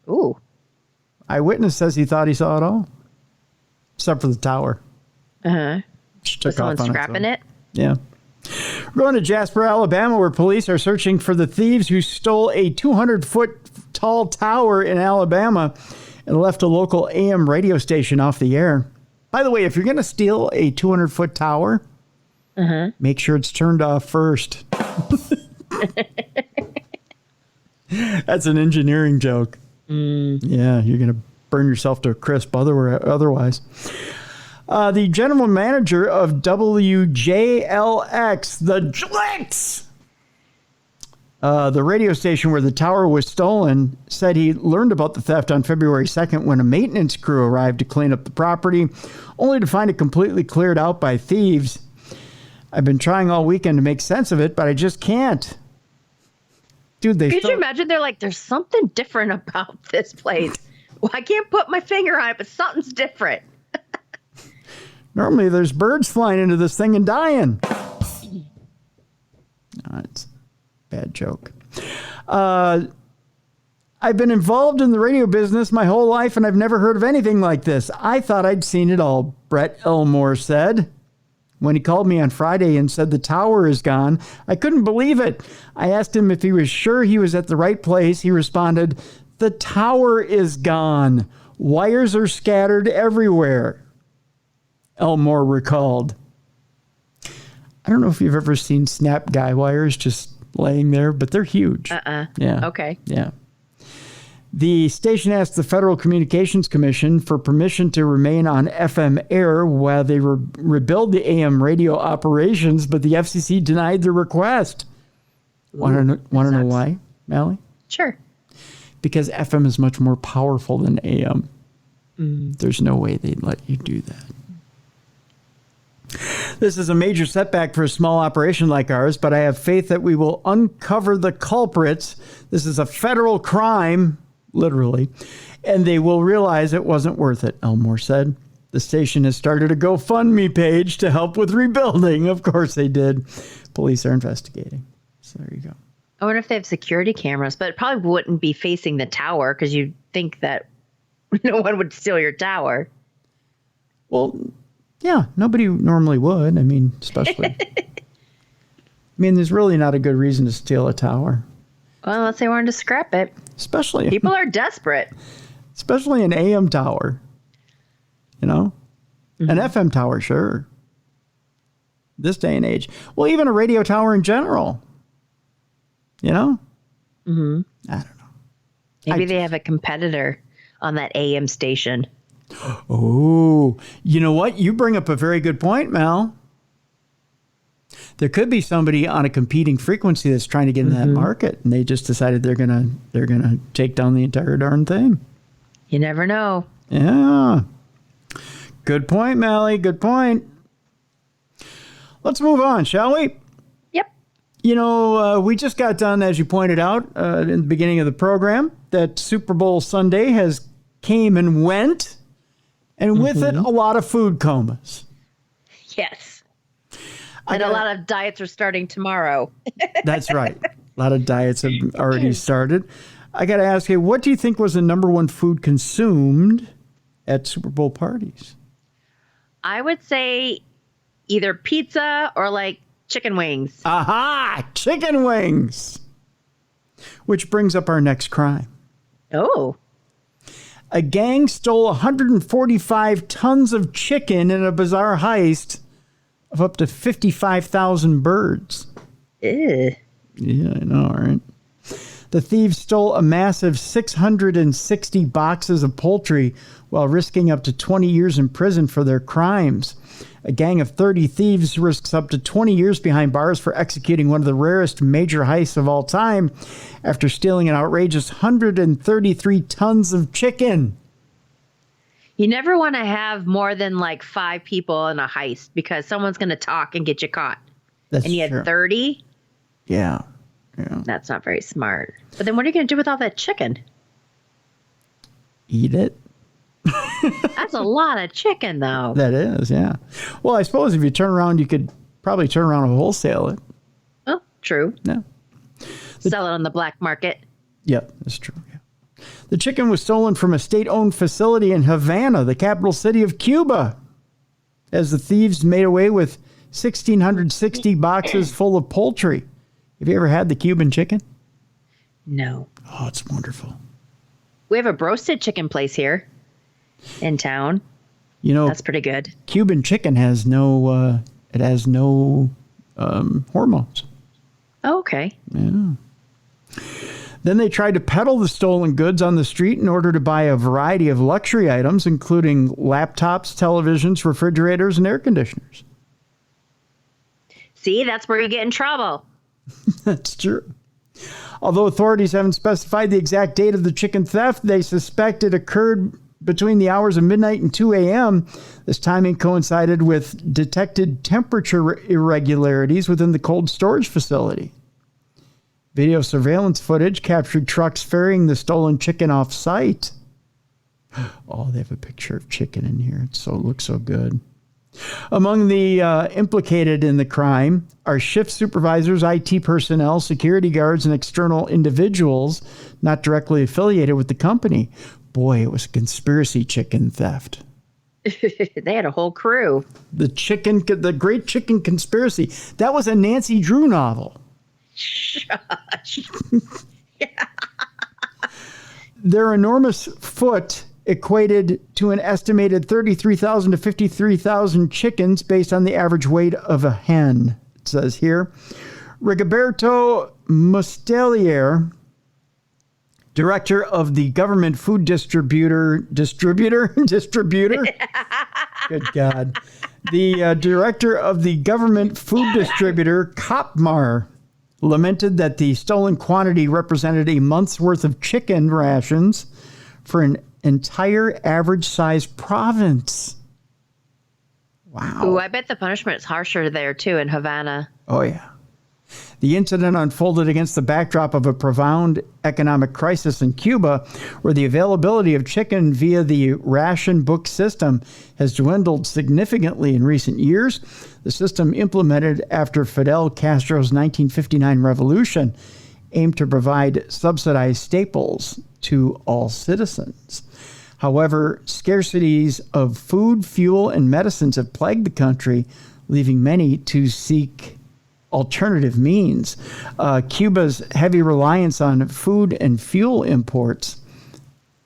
Ooh. Eyewitness says he thought he saw it all. Except for the tower. Uh-huh. Was someone scrapping it? Yeah. We're going to Jasper, Alabama, where police are searching for the thieves who stole a 200-foot tall tower in Alabama and left a local AM radio station off the air. By the way, if you're going to steal a 200-foot tower, make sure it's turned off first. That's an engineering joke. Yeah, you're going to burn yourself to a crisp otherwise. The general manager of WJLX, the Jlicks, the radio station where the tower was stolen, said he learned about the theft on February 2nd when a maintenance crew arrived to clean up the property, only to find it completely cleared out by thieves. I've been trying all weekend to make sense of it, but I just can't. Dude, Could you imagine? They're like, there's something different about this place. Well, I can't put my finger on it, but something's different. Normally, there's birds flying into this thing and dying. No, it's a bad joke. I've been involved in the radio business my whole life, and I've never heard of anything like this. I thought I'd seen it all, Brett Elmore said. When he called me on Friday and said the tower is gone, I couldn't believe it. I asked him if he was sure he was at the right place. He responded, "The tower is gone. Wires are scattered everywhere." Elmore recalled. I don't know if you've ever seen snap guy wires just laying there, but they're huge. Yeah. Okay. Yeah. The station asked the Federal Communications Commission for permission to remain on FM air while they rebuild the AM radio operations, but the FCC denied the request. Want to know why, Mally? Sure. Because FM is much more powerful than AM. There's no way they'd let you do that. This is a major setback for a small operation like ours, but I have faith that we will uncover the culprits. This is a federal crime, literally, and they will realize it wasn't worth it, Elmore said. The station has started a GoFundMe page to help with rebuilding. Of course they did. Police are investigating. So there you go. I wonder if they have security cameras, but it probably wouldn't be facing the tower because you'd think that no one would steal your tower. Well, yeah, nobody normally would. I mean, especially. There's really not a good reason to steal a tower. Well, unless they wanted to scrap it. Especially. People are desperate. Especially an AM tower. You know? An FM tower, sure. This day and age. Well, even a radio tower in general. You know? I don't know. Maybe they have a competitor on that AM station. Oh, you know what? You bring up a very good point, Mel. There could be somebody on a competing frequency that's trying to get in that market, and they just decided they're gonna take down the entire darn thing. You never know. Yeah. Good point, Mally. Good point. Let's move on, shall we? Yep. You know, we just got done, as you pointed out in the beginning of the program, that Super Bowl Sunday has came and went, and with it, a lot of food comas. Yes. And a lot of diets are starting tomorrow. That's right. A lot of diets have already started. I got to ask you, what do you think was the number one food consumed at Super Bowl parties? I would say either pizza or like chicken wings. Aha! Chicken wings! Which brings up our next crime. Oh. A gang stole 145 tons of chicken in a bizarre heist of up to 55,000 birds. Ew. Yeah, I know, right? The thieves stole a massive 660 boxes of poultry while risking up to 20 years in prison for their crimes. A gang of 30 thieves risks up to 20 years behind bars for executing one of the rarest major heists of all time after stealing an outrageous 133 tons of chicken. You never want to have more than like 5 people in a heist because someone's going to talk and get you caught. That's and you true. had 30? Yeah. That's not very smart. But then what are you going to do with all that chicken? Eat it. That's a lot of chicken, though. That is, yeah. Well, I suppose if you turn around, you could probably turn around and wholesale it. Oh, true. Yeah. Sell it on the black market. Yep, that's true. Yeah. The chicken was stolen from a state-owned facility in Havana, the capital city of Cuba, as the thieves made away with 1,660 boxes full of poultry. Have you ever had the Cuban chicken? No. Oh, it's wonderful. We have a roasted chicken place here in town. You know, that's pretty good. Cuban chicken has no hormones. Oh, okay. Yeah. Then they tried to peddle the stolen goods on the street in order to buy a variety of luxury items, including laptops, televisions, refrigerators, and air conditioners. See, that's where you get in trouble. That's true. Although authorities haven't specified the exact date of the chicken theft, they suspect it occurred between the hours of midnight and 2 a.m. This timing coincided with detected temperature irregularities within the cold storage facility. Video surveillance footage captured trucks ferrying the stolen chicken off site. Oh, they have a picture of chicken in here. It looks so good. Among the implicated in the crime are shift supervisors, IT personnel, security guards, and external individuals not directly affiliated with the company. Boy, it was a conspiracy chicken theft. They had a whole crew. The Great Chicken Conspiracy. That was a Nancy Drew novel. Shush. Yeah. Their enormous foot equated to an estimated 33,000 to 53,000 chickens based on the average weight of a hen, it says here. Rigoberto Mustelier, director of the government food distributor. Good God. The director of the government food distributor, Kopmar, lamented that the stolen quantity represented a month's worth of chicken rations for an entire average-sized province. Wow. Ooh, I bet the punishment is harsher there, too, in Havana. Oh, yeah. The incident unfolded against the backdrop of a profound economic crisis in Cuba, where the availability of chicken via the ration book system has dwindled significantly in recent years. The system, implemented after Fidel Castro's 1959 revolution, aimed to provide subsidized staples to all citizens. However, scarcities of food, fuel, and medicines have plagued the country, leaving many to seek alternative means. Cuba's heavy reliance on food and fuel imports,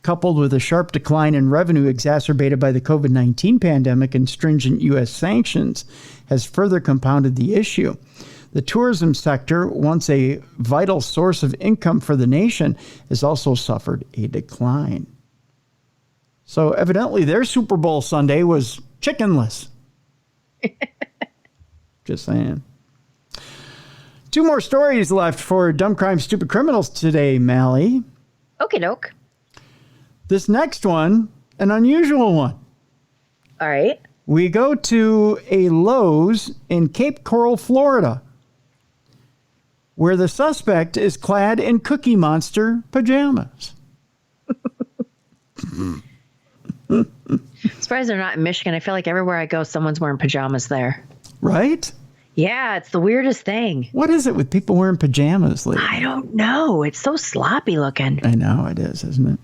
coupled with a sharp decline in revenue exacerbated by the COVID-19 pandemic and stringent U.S. sanctions, has further compounded the issue. The tourism sector, once a vital source of income for the nation, has also suffered a decline. So evidently their Super Bowl Sunday was chickenless. Just saying. 2 more stories left for Dumb Crime, Stupid Criminals today, Mally. Okie doke. This next one, an unusual one. All right. We go to a Lowe's in Cape Coral, Florida, where the suspect is clad in Cookie Monster pajamas. Surprised they're not in Michigan. I feel like everywhere I go, someone's wearing pajamas there. Right? Yeah, it's the weirdest thing. What is it with people wearing pajamas lately? I don't know. It's so sloppy looking. I know it is, isn't it?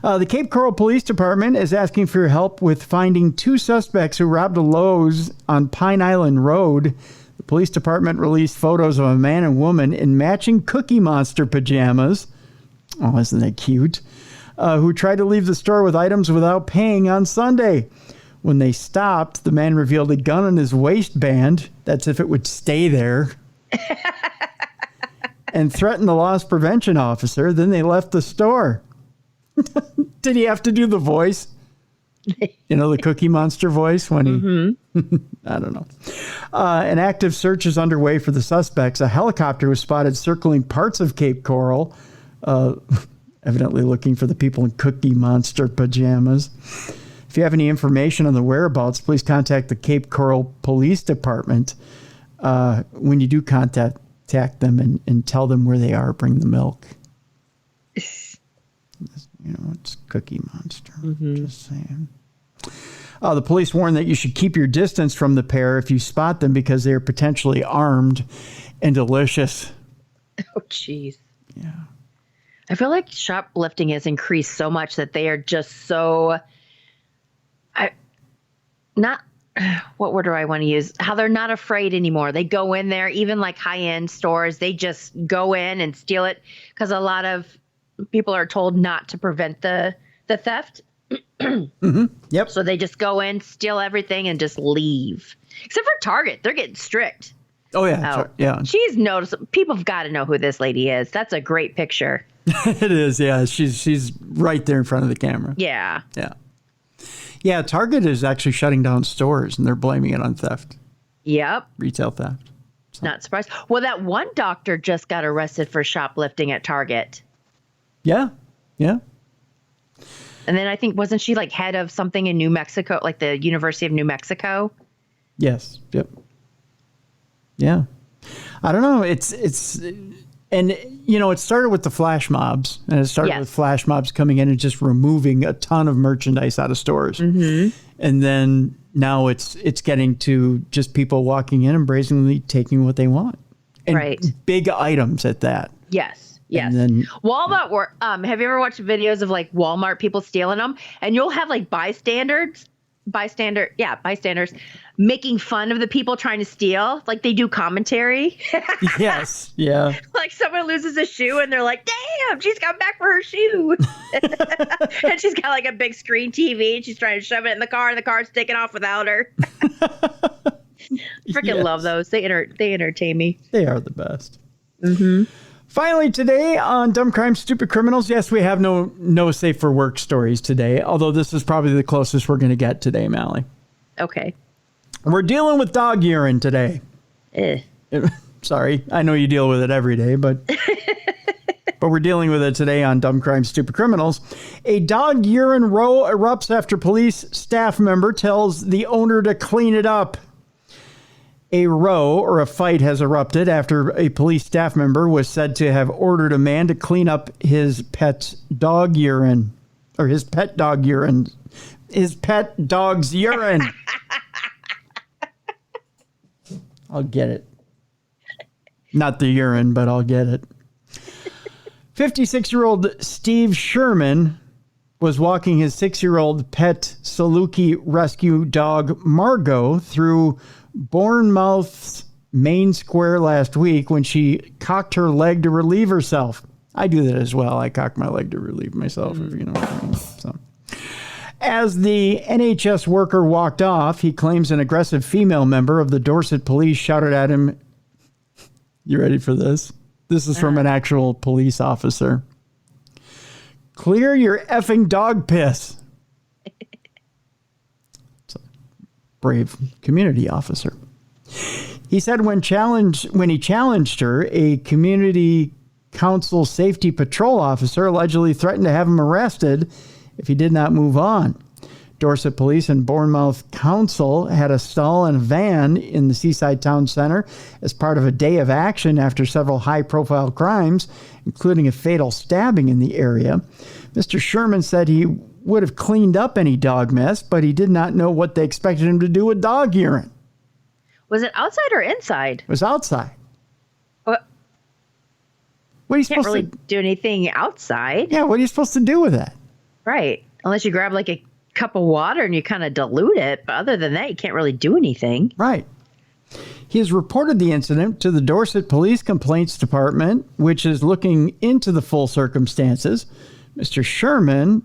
The Cape Coral Police Department is asking for your help with finding 2 suspects who robbed a Lowe's on Pine Island Road. The police department released photos of a man and woman in matching Cookie Monster pajamas. Oh, isn't that cute? Who tried to leave the store with items without paying on Sunday. When they stopped, the man revealed a gun in his waistband. That's if it would stay there. And threatened the loss prevention officer. Then they left the store. Did he have to do the voice? You know, the Cookie Monster voice when he... I don't know. An active search is underway for the suspects. A helicopter was spotted circling parts of Cape Coral, evidently looking for the people in Cookie Monster pajamas. If you have any information on the whereabouts, please contact the Cape Coral Police Department. When you do contact them and tell them where they are, bring the milk. You know, it's Cookie Monster. Just saying. The police warn that you should keep your distance from the pair if you spot them because they are potentially armed and delicious. Oh, jeez. Yeah. I feel like shoplifting has increased so much that they are just so... what word do I want to use? How they're not afraid anymore. They go in there, even like high-end stores, they just go in and steal it because a lot of people are told not to prevent the theft. Yep. So they just go in, steal everything, and just leave. Except for Target. They're getting strict. Oh, yeah. Yeah. She's noticeable. People have got to know who this lady is. That's a great picture. It is, yeah. She's right there in front of the camera. Yeah. Yeah. Yeah, Target is actually shutting down stores, and they're blaming it on theft. Yep. Retail theft. So. Not surprised. Well, that one doctor just got arrested for shoplifting at Target. Yeah. Yeah. And then I think, wasn't she like head of something in New Mexico, like the University of New Mexico? Yes. Yep. Yeah. I don't know. It's and, you know, it started with the flash mobs, and it started with flash mobs coming in and just removing a ton of merchandise out of stores. And then now it's getting to just people walking in and brazenly taking what they want. And big items at that. Yes. Yes. And then, Walmart, have you ever watched videos of like Walmart people stealing them? And you'll have like bystanders making fun of the people trying to steal. Like they do commentary. Yes. Yeah. Like someone loses a shoe and they're like, damn, she's come back for her shoe. And she's got like a big screen TV and she's trying to shove it in the car and the car's taking off without her. Freaking love those. They entertain me. They are the best. Finally, today on Dumb Crimes, Stupid Criminals, yes, we have no safe for work stories today, although this is probably the closest we're going to get today, Mally. Okay. We're dealing with dog urine today. Sorry, I know you deal with it every day, but we're dealing with it today on Dumb Crimes, Stupid Criminals. A dog urine row erupts after police staff member tells the owner to clean it up. A row or a fight has erupted after a police staff member was said to have ordered a man to clean up his pet dog urine. Or his pet dog urine. His pet dog's urine. I'll get it. Not the urine, but I'll get it. 56-year-old Steve Sherman was walking his 6-year-old pet Saluki rescue dog Margot through Bournemouth's main square last week when she cocked her leg to relieve herself. I do that as well. I cock my leg to relieve myself, if you know what I mean. So, as the NHS worker walked off, he claims an aggressive female member of the Dorset police shouted at him. You ready for this? This is from an actual police officer. Clear your effing dog piss. Brave community officer. He said when he challenged her, a community Council safety patrol officer allegedly threatened to have him arrested if he did not move on. Dorset Police and Bournemouth Council had a stall and a van in the Seaside Town Center as part of a day of action after several high-profile crimes, including a fatal stabbing in the area. Mr. Sherman said he would have cleaned up any dog mess, but he did not know what they expected him to do with dog urine. Was it outside or inside? It was outside. What are you can't supposed really to do anything outside. Yeah, what are you supposed to do with that? Right. Unless you grab like a cup of water and you kind of dilute it. But other than that, you can't really do anything. Right. He has reported the incident to the Dorset Police Complaints Department, which is looking into the full circumstances. Mr. Sherman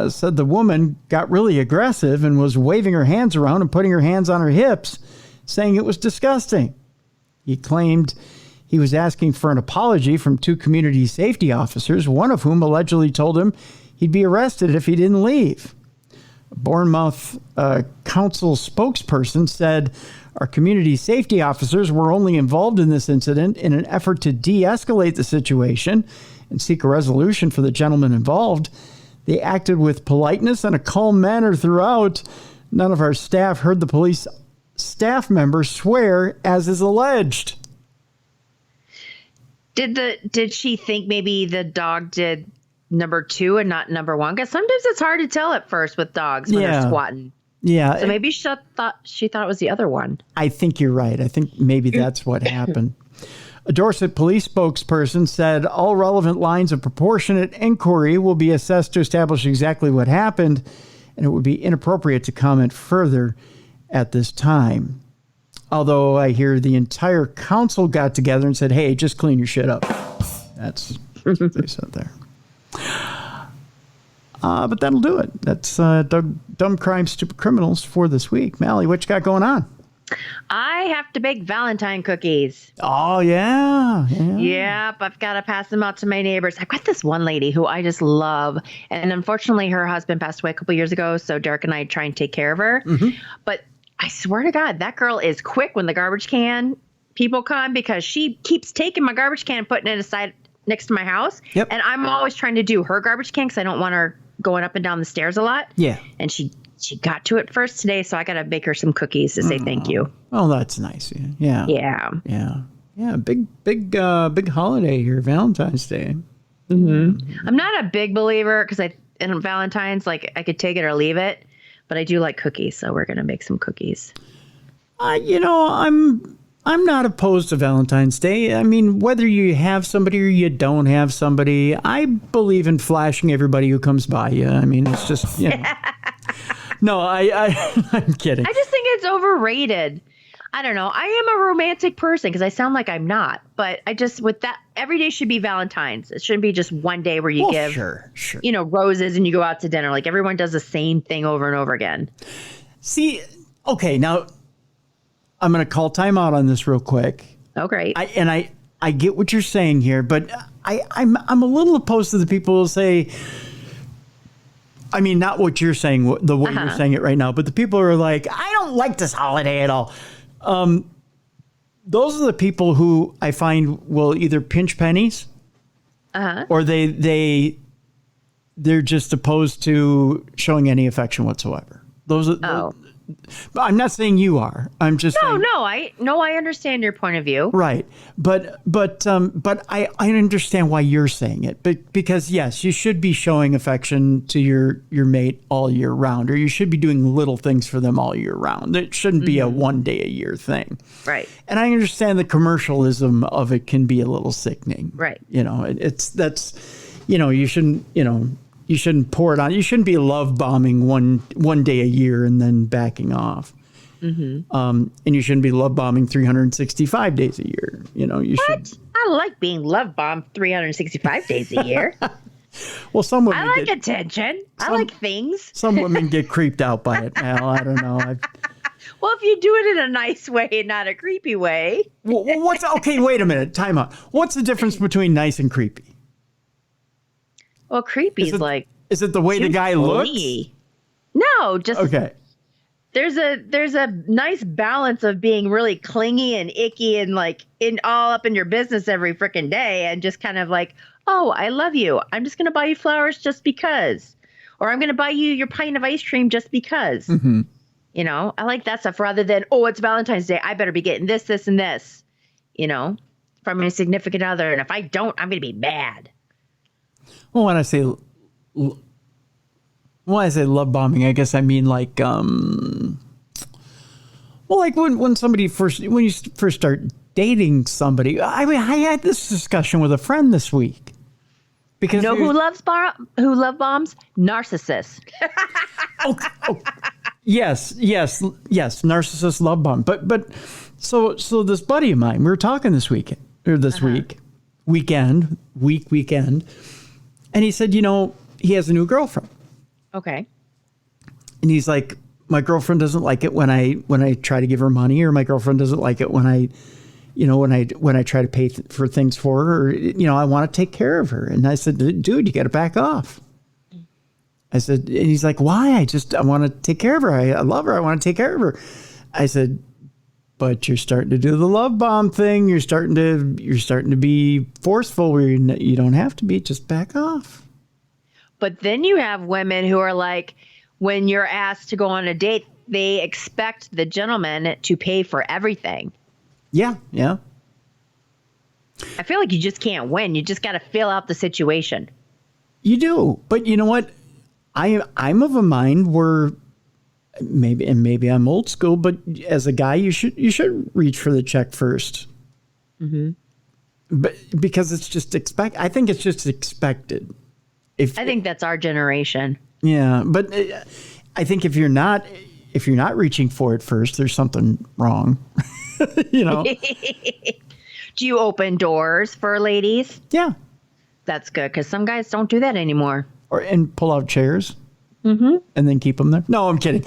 said the woman got really aggressive and was waving her hands around and putting her hands on her hips, saying it was disgusting. He claimed he was asking for an apology from 2 community safety officers, one of whom allegedly told him he'd be arrested if he didn't leave. A Bournemouth Council spokesperson said, "Our community safety officers were only involved in this incident in an effort to de-escalate the situation and seek a resolution for the gentleman involved. They acted with politeness and a calm manner throughout. None of our staff heard the police staff member swear as is alleged." Did she think maybe the dog did number 2 and not number 1? Because sometimes it's hard to tell at first with dogs when they're squatting. Yeah. So maybe she thought it was the other one. I think you're right. I think maybe that's what happened. A Dorset police spokesperson said all relevant lines of proportionate inquiry will be assessed to establish exactly what happened, and it would be inappropriate to comment further at this time. Although I hear the entire council got together and said, "Hey, just clean your shit up." That's what they said there. But that'll do it. That's Dumb Crime, Stupid Criminals for this week. Mally, what you got going on? I have to bake Valentine cookies. Oh, yeah. Yep, I've got to pass them out to my neighbors. I've got this one lady who I just love. And unfortunately, her husband passed away a couple years ago. So Derek and I try and take care of her. Mm-hmm. But I swear to God, that girl is quick when the garbage can people come, because she keeps taking my garbage can and putting it aside next to my house. Yep. And I'm always trying to do her garbage can because I don't want her going up and down the stairs a lot. Yeah. And she got to it first today, so I got to bake her some cookies to say thank you. Oh, that's nice. Yeah. Yeah. Big holiday here, Valentine's Day. Mm-hmm. I'm not a big believer because in Valentine's, like, I could take it or leave it, but I do like cookies, so we're gonna make some cookies. I'm not opposed to Valentine's Day. I mean, whether you have somebody or you don't have somebody, I believe in flashing everybody who comes by you. I mean, it's just, No, I'm kidding. I just think it's overrated. I don't know. I am a romantic person because I sound like I'm not. But I just, with that, every day should be Valentine's. It shouldn't be just one day where you give, roses and you go out to dinner. Like, everyone does the same thing over and over again. See, okay, now I'm going to call time out on this real quick. Oh, great. I get what you're saying here, but I'm a little opposed to the people who say, I mean, not what you're saying, the way you're saying it right now, but the people who are like, I don't like this holiday at all. Those are the people who I find will either pinch pennies or they're just opposed to showing any affection whatsoever. Those are, but I'm not saying you are. I'm just saying. I understand your point of view. Right. But I understand why you're saying it. But because yes, you should be showing affection to your mate all year round, or you should be doing little things for them all year round. It shouldn't be a one day a year thing. Right. And I understand the commercialism of it can be a little sickening. Right. You shouldn't pour it on. You shouldn't be love bombing one day a year and then backing off. Mm-hmm. And you shouldn't be love bombing 365 days a year. You should. I like being love bombed 365 days a year. Well, some women. I like attention. I like things. Some women get creeped out by it. Al, I don't know. Well, if you do it in a nice way and not a creepy way. Well, okay, wait a minute. Time out. What's the difference between nice and creepy? Well, creepy is like. Is it the way the guy looks? No, just. Okay. there's a nice balance of being really clingy and icky and like in all up in your business every freaking day and just kind of like, oh, I love you. I'm just going to buy you flowers just because. Or I'm going to buy you your pint of ice cream just because. Mm-hmm. You know, I like that stuff rather than, oh, it's Valentine's Day. I better be getting this, this, and this, you know, from my significant other. And if I don't, I'm going to be mad. Well, when I say love bombing, I guess I mean like, well, like when you first start dating somebody. I mean, I had this discussion with a friend this week. Because you know who love bombs? Narcissists. oh, yes, narcissists love bomb. But so this buddy of mine, we were talking this weekend, weekend, and he said, you know, he has a new girlfriend. Okay. And he's like, my girlfriend doesn't like it when I try to give her money, or my girlfriend doesn't like it when I try to pay for things for her, or, you know, I want to take care of her. And I said, dude, you got to back off. I said, and he's like, why? I want to take care of her. I love her. I want to take care of her. I said, but you're starting to do the love bomb thing. You're starting to be forceful where you don't have to be. Just back off. But then you have women who are like, when you're asked to go on a date, they expect the gentleman to pay for everything. Yeah. I feel like you just can't win. You just got to fill out the situation. You do. But you know what? I'm of a mind where maybe I'm old school, but as a guy, you should reach for the check first. Mm-hmm. But because it's just I think it's just expected. I think that's our generation. Yeah, but I think if you're not reaching for it first, there's something wrong. You know. Do you open doors for ladies? Yeah. That's good, because some guys don't do that anymore. And pull out chairs, and then keep them there. No, I'm kidding.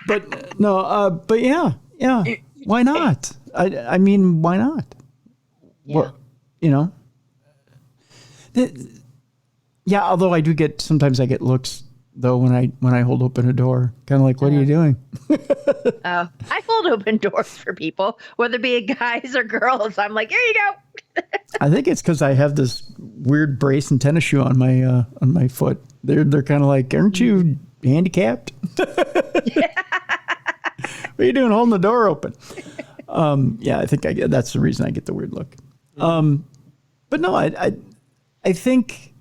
But yeah. Why not? I mean, why not? Yeah. Well, you know. Yeah, although sometimes I get looks though when I hold open a door, kind of like, what are you doing? I hold open doors for people, whether it be guys or girls. I'm like, here you go. I think it's because I have this weird brace and tennis shoe on my foot. They're kind of like, aren't you handicapped? What are you doing holding the door open? Yeah, I think that's the reason I get the weird look. But no, I think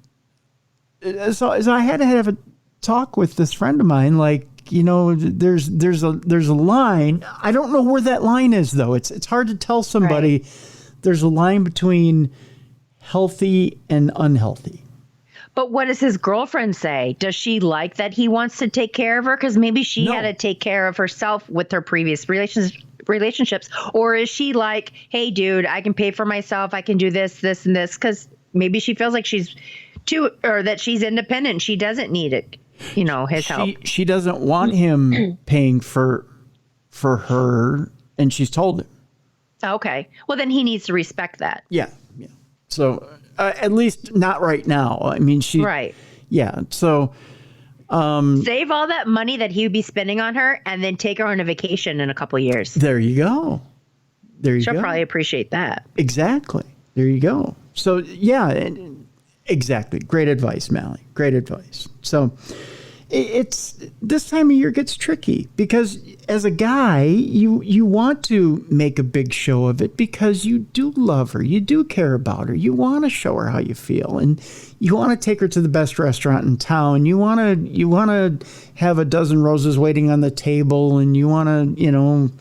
so I had to have a talk with this friend of mine, like, you know, there's a line. I don't know where that line is though. It's hard to tell somebody. Right. There's a line between healthy and unhealthy. But what does his girlfriend say? Does she like that he wants to take care of her? Because maybe she had to take care of herself with her previous relationships. Or is she like, hey, dude, I can pay for myself. I can do this, this, and this. Because maybe she feels like that she's independent. She doesn't need it, you know, his help. She doesn't want him paying for her, and she's told him. Okay. Well, then he needs to respect that. Yeah. So at least not right now. I mean, right. Yeah. So save all that money that he would be spending on her, and then take her on a vacation in a couple of years. There you go. She'll probably appreciate that. Exactly. There you go. So yeah. Exactly. Great advice, Mally. Great advice. So it's this time of year gets tricky because as a guy, you want to make a big show of it because you do love her. You do care about her. You want to show her how you feel, and you want to take her to the best restaurant in town. You want to have a dozen roses waiting on the table, and you want to,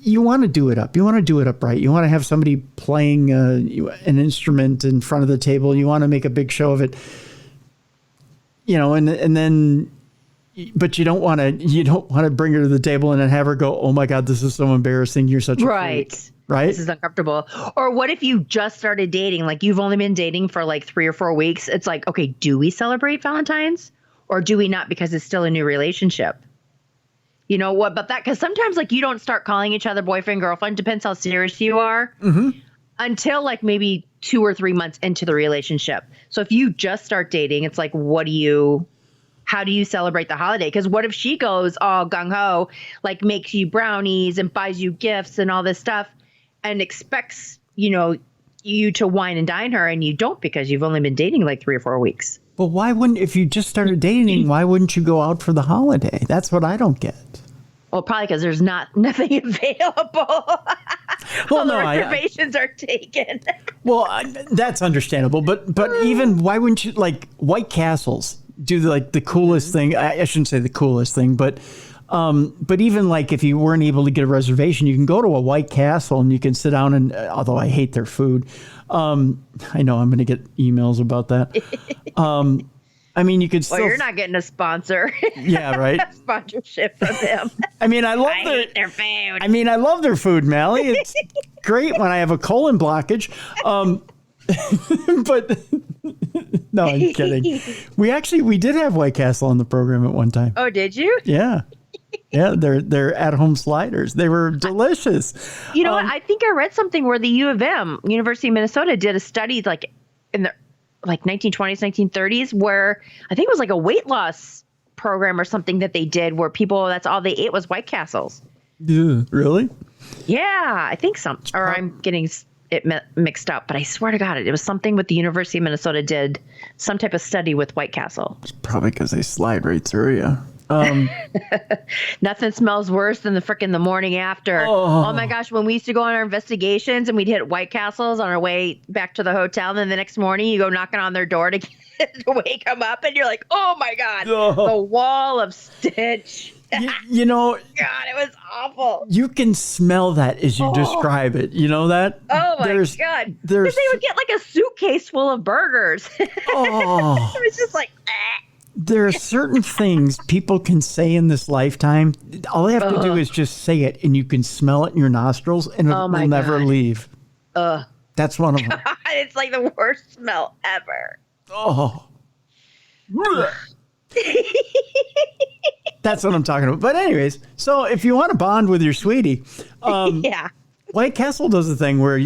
you want to do it up. You want to do it up right. You want to have somebody playing an instrument in front of the table. You want to make a big show of it, and then, but you don't want to bring her to the table and then have her go, oh my God, this is so embarrassing. You're such a freak. Right. This is uncomfortable. Or what if you just started dating? Like you've only been dating for like 3 or 4 weeks. It's like, okay, do we celebrate Valentine's or do we not? Because it's still a new relationship. You know what about that? Because sometimes like you don't start calling each other boyfriend, girlfriend, depends how serious you are, until like maybe 2 or 3 months into the relationship. So if you just start dating, it's like, how how do you celebrate the holiday? Because what if she goes all gung-ho, like makes you brownies and buys you gifts and all this stuff and expects, you to wine and dine her, and you don't because you've only been dating like 3 or 4 weeks. But why wouldn't, if you just started dating, why wouldn't you go out for the holiday? That's what I don't get. Well, probably because there's nothing available. All the reservations are taken. Well, that's understandable. But even, why wouldn't you, like, White Castles do the coolest thing? I shouldn't say the coolest thing, but even like if you weren't able to get a reservation, you can go to a White Castle and you can sit down and, although I hate their food, I know I'm going to get emails about that. I mean, you could still. Well, you're not getting a sponsor. Yeah, right. Sponsorship from them. I mean, I hate their food. I mean, I love their food, Mally. It's great when I have a colon blockage. But no, I'm kidding. We did have White Castle on the program at one time. Oh, did you? Yeah. Yeah, they're at-home sliders. They were delicious. You know what? I think I read something where the U of M, University of Minnesota, did a study like in the 1920s, 1930s, where I think it was like a weight loss program or something that they did where people, that's all they ate was White Castles. Yeah, really? Yeah, I think so. Or I'm getting it mixed up, but I swear to God, it was something with the University of Minnesota did some type of study with White Castle. It's probably because they slide right through you. Nothing smells worse than the morning after. Oh my gosh, when we used to go on our investigations and we'd hit White Castles on our way back to the hotel, and then the next morning you go knocking on their door to wake them up, and you're like, oh my God, the wall of stench. God, it was awful. You can smell that as you describe it. You know that? Oh my God. Because they would get like a suitcase full of burgers. Oh. It was just like, There are certain things people can say in this lifetime. All they have to do is just say it, and you can smell it in your nostrils, and it will never leave. That's one of them. It's like the worst smell ever. Oh. That's what I'm talking about. But anyways, so if you want to bond with your sweetie, White Castle does a thing where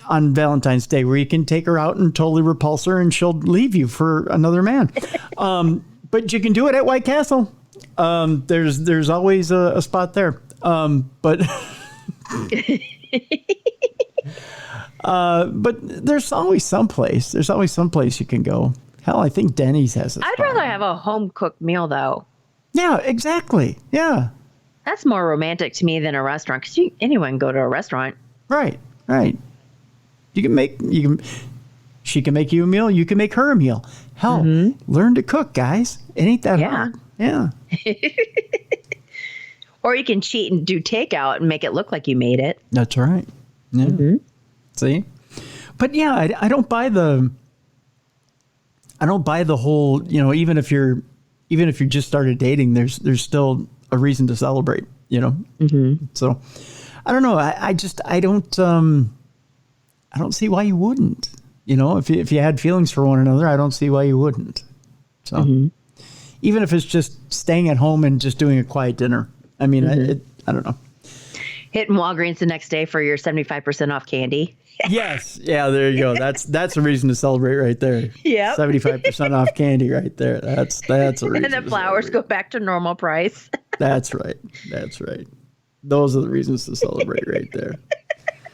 on Valentine's Day where you can take her out and totally repulse her and she'll leave you for another man. But you can do it at White Castle. There's always a spot there. But there's always someplace. There's always someplace you can go. Hell, I think Denny's has a spot. I'd rather have a home cooked meal though. Yeah, exactly. Yeah. That's more romantic to me than a restaurant, because anyone can go to a restaurant. Right. She can make you a meal. You can make her a meal. Hell, learn to cook, guys. It ain't that hard. Yeah. Or you can cheat and do takeout and make it look like you made it. That's right. Yeah. See? But yeah, I don't buy the whole, even if you just started dating, there's still a reason to celebrate, So I don't know. I don't see why you wouldn't, if you had feelings for one another, I don't see why you wouldn't. So even if it's just staying at home and just doing a quiet dinner, I mean, I don't know. Hitting Walgreens the next day for your 75% off candy. Yes. Yeah, there you go. That's a reason to celebrate right there. Yeah. 75% off candy right there. That's a reason. And the flowers go back to normal price. That's right. Those are the reasons to celebrate right there.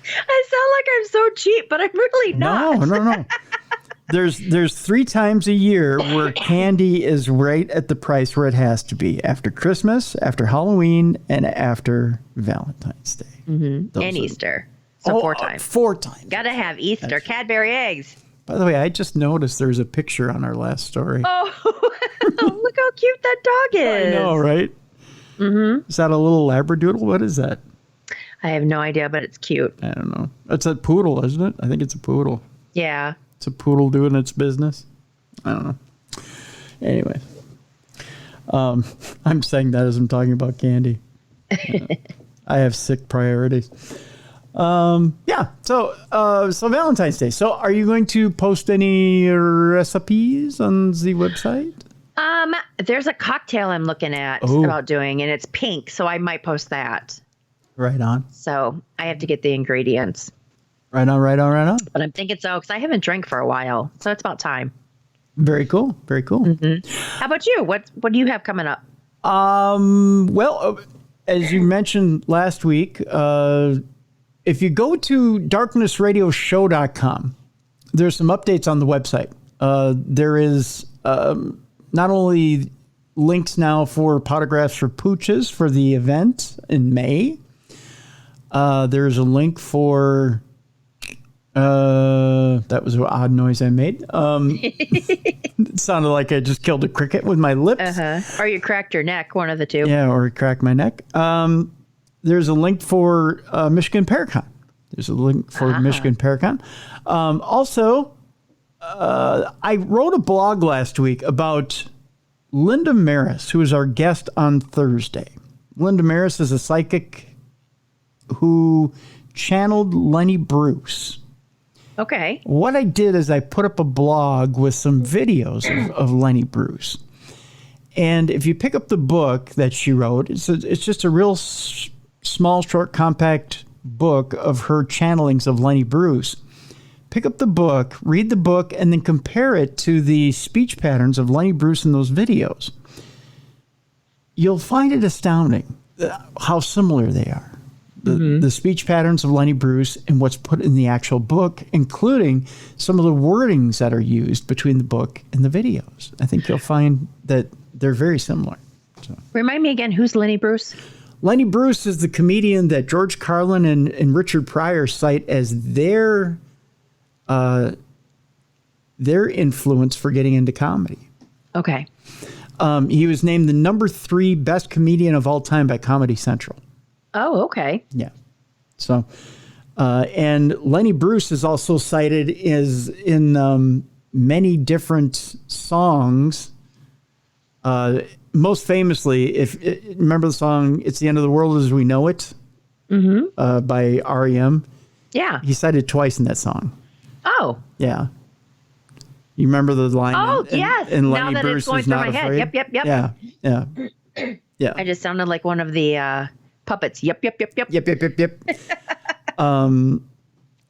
I sound like I'm so cheap, but I'm really not. No. There's 3 times a year where candy is right at the price where it has to be. After Christmas, after Halloween, and after Valentine's Day. And Easter. So 4 times. 4 times. Gotta have Easter. Cadbury eggs. By the way, I just noticed there's a picture on our last story. Oh, look how cute that dog is. I know, right? Is that a little Labradoodle? What is that? I have no idea, but it's cute. I don't know. It's a poodle, isn't it? I think it's a poodle. Yeah. It's a poodle doing its business. I don't know. Anyway. I'm saying that as I'm talking about candy. I have sick priorities. Yeah. So Valentine's Day. So are you going to post any recipes on the website? There's a cocktail I'm looking at about doing, and it's pink, so I might post that. Right on. So I have to get the ingredients. Right on. But I'm thinking so, because I haven't drank for a while, so it's about time. Very cool. Very cool. How about you? What do you have coming up? Well, as you mentioned last week, if you go to darknessradioshow.com, there's some updates on the website. There is not only links now for Potographs for Pooches for the event in May. There's a link for... that was an odd noise I made. It sounded like I just killed a cricket with my lips. Or you cracked your neck, one of the two. Yeah, or cracked my neck. There's a link for Michigan Paracon. There's a link for Michigan Paracon. Also, I wrote a blog last week about Linda Maris, who was our guest on Thursday. Linda Maris is a psychic who channeled Lenny Bruce. Okay. What I did is I put up a blog with some videos of Lenny Bruce. And if you pick up the book that she wrote, it's just a real small, short, compact book of her channelings of Lenny Bruce. Pick up the book, read the book, and then compare it to the speech patterns of Lenny Bruce in those videos. You'll find it astounding how similar they are. The speech patterns of Lenny Bruce and what's put in the actual book, including some of the wordings that are used between the book and the videos. I think you'll find that they're very similar. So. Remind me again, who's Lenny Bruce? Lenny Bruce is the comedian that George Carlin and Richard Pryor cite as their influence for getting into comedy. Okay. He was named the number 3 best comedian of all time by Comedy Central. Oh, okay. Yeah. So, and Lenny Bruce is also cited in many different songs. Most famously, remember the song "It's the End of the World as We Know It" by REM. Yeah. He's cited twice in that song. Oh. Yeah. You remember the line? Oh, yes. And now Lenny that Bruce it's going is through not my afraid. head. Yep. Yeah. Yeah. I just sounded like one of the puppets. Yep. Yep.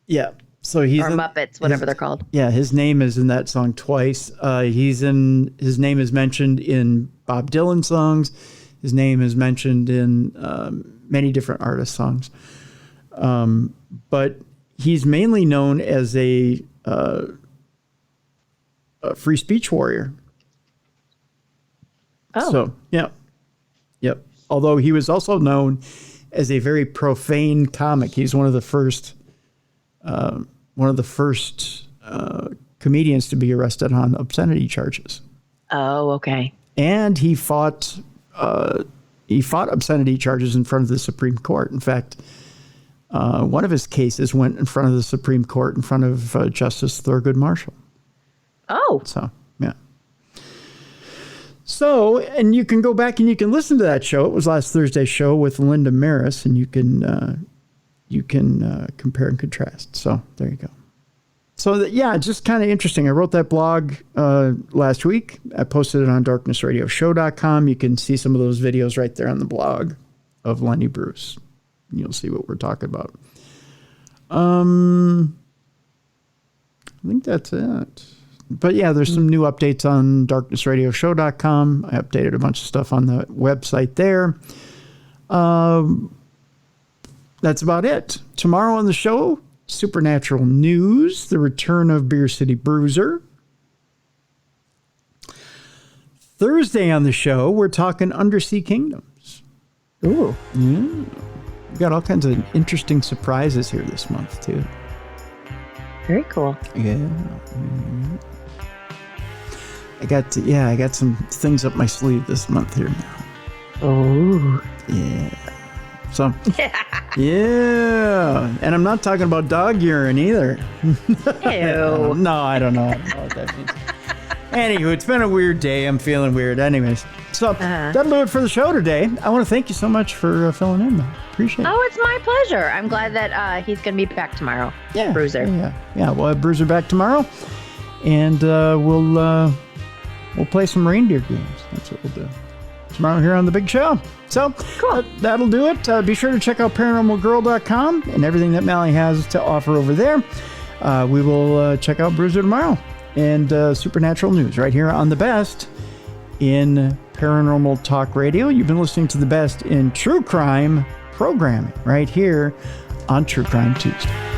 Yeah. So he's or Muppets, whatever they're called. Yeah, his name is in that song twice. His name is mentioned in Bob Dylan songs. His name is mentioned in many different artist songs. But he's mainly known as a free speech warrior. Oh. So, yeah. Yep. Although he was also known as a very profane comic. He's one of the first comedians to be arrested on obscenity charges. Oh, okay. And he fought obscenity charges in front of the Supreme Court. In fact, one of his cases went in front of the Supreme Court in front of Justice Thurgood Marshall. Oh. So, yeah. So, and you can go back and you can listen to that show. It was last Thursday's show with Linda Maris, and you can compare and contrast. So there you go. So yeah, just kind of interesting. I wrote that blog last week. I posted it on darknessradioshow.com. You can see some of those videos right there on the blog of Lenny Bruce. You'll see what we're talking about. I think that's it. But yeah, there's some new updates on darknessradioshow.com. I updated a bunch of stuff on the website there. That's about it. Tomorrow on the show, Supernatural News, the return of Beer City Bruiser. Thursday on the show, we're talking Undersea Kingdoms. Ooh. Yeah. We've got all kinds of interesting surprises here this month, too. Very cool. Yeah. Mm-hmm. I got some things up my sleeve this month here now. Oh. Yeah. So, yeah. And I'm not talking about dog urine either. Ew. No, I don't know what that means. Anywho, it's been a weird day. I'm feeling weird. Anyways, so that'll do it for the show today. I want to thank you so much for filling in, though. Appreciate it. Oh, it's my pleasure. I'm glad that he's going to be back tomorrow. Yeah. Bruiser. Yeah. We'll have Bruiser back tomorrow. And we'll play some reindeer games. That's what we'll do tomorrow here on The Big Show. So cool. That'll do it. Be sure to check out paranormalgirl.com and everything that Mally has to offer over there. We will check out Bruiser tomorrow. and supernatural news right here on the best in paranormal talk radio. You've been listening to the best in true crime programming right here on True Crime Tuesday.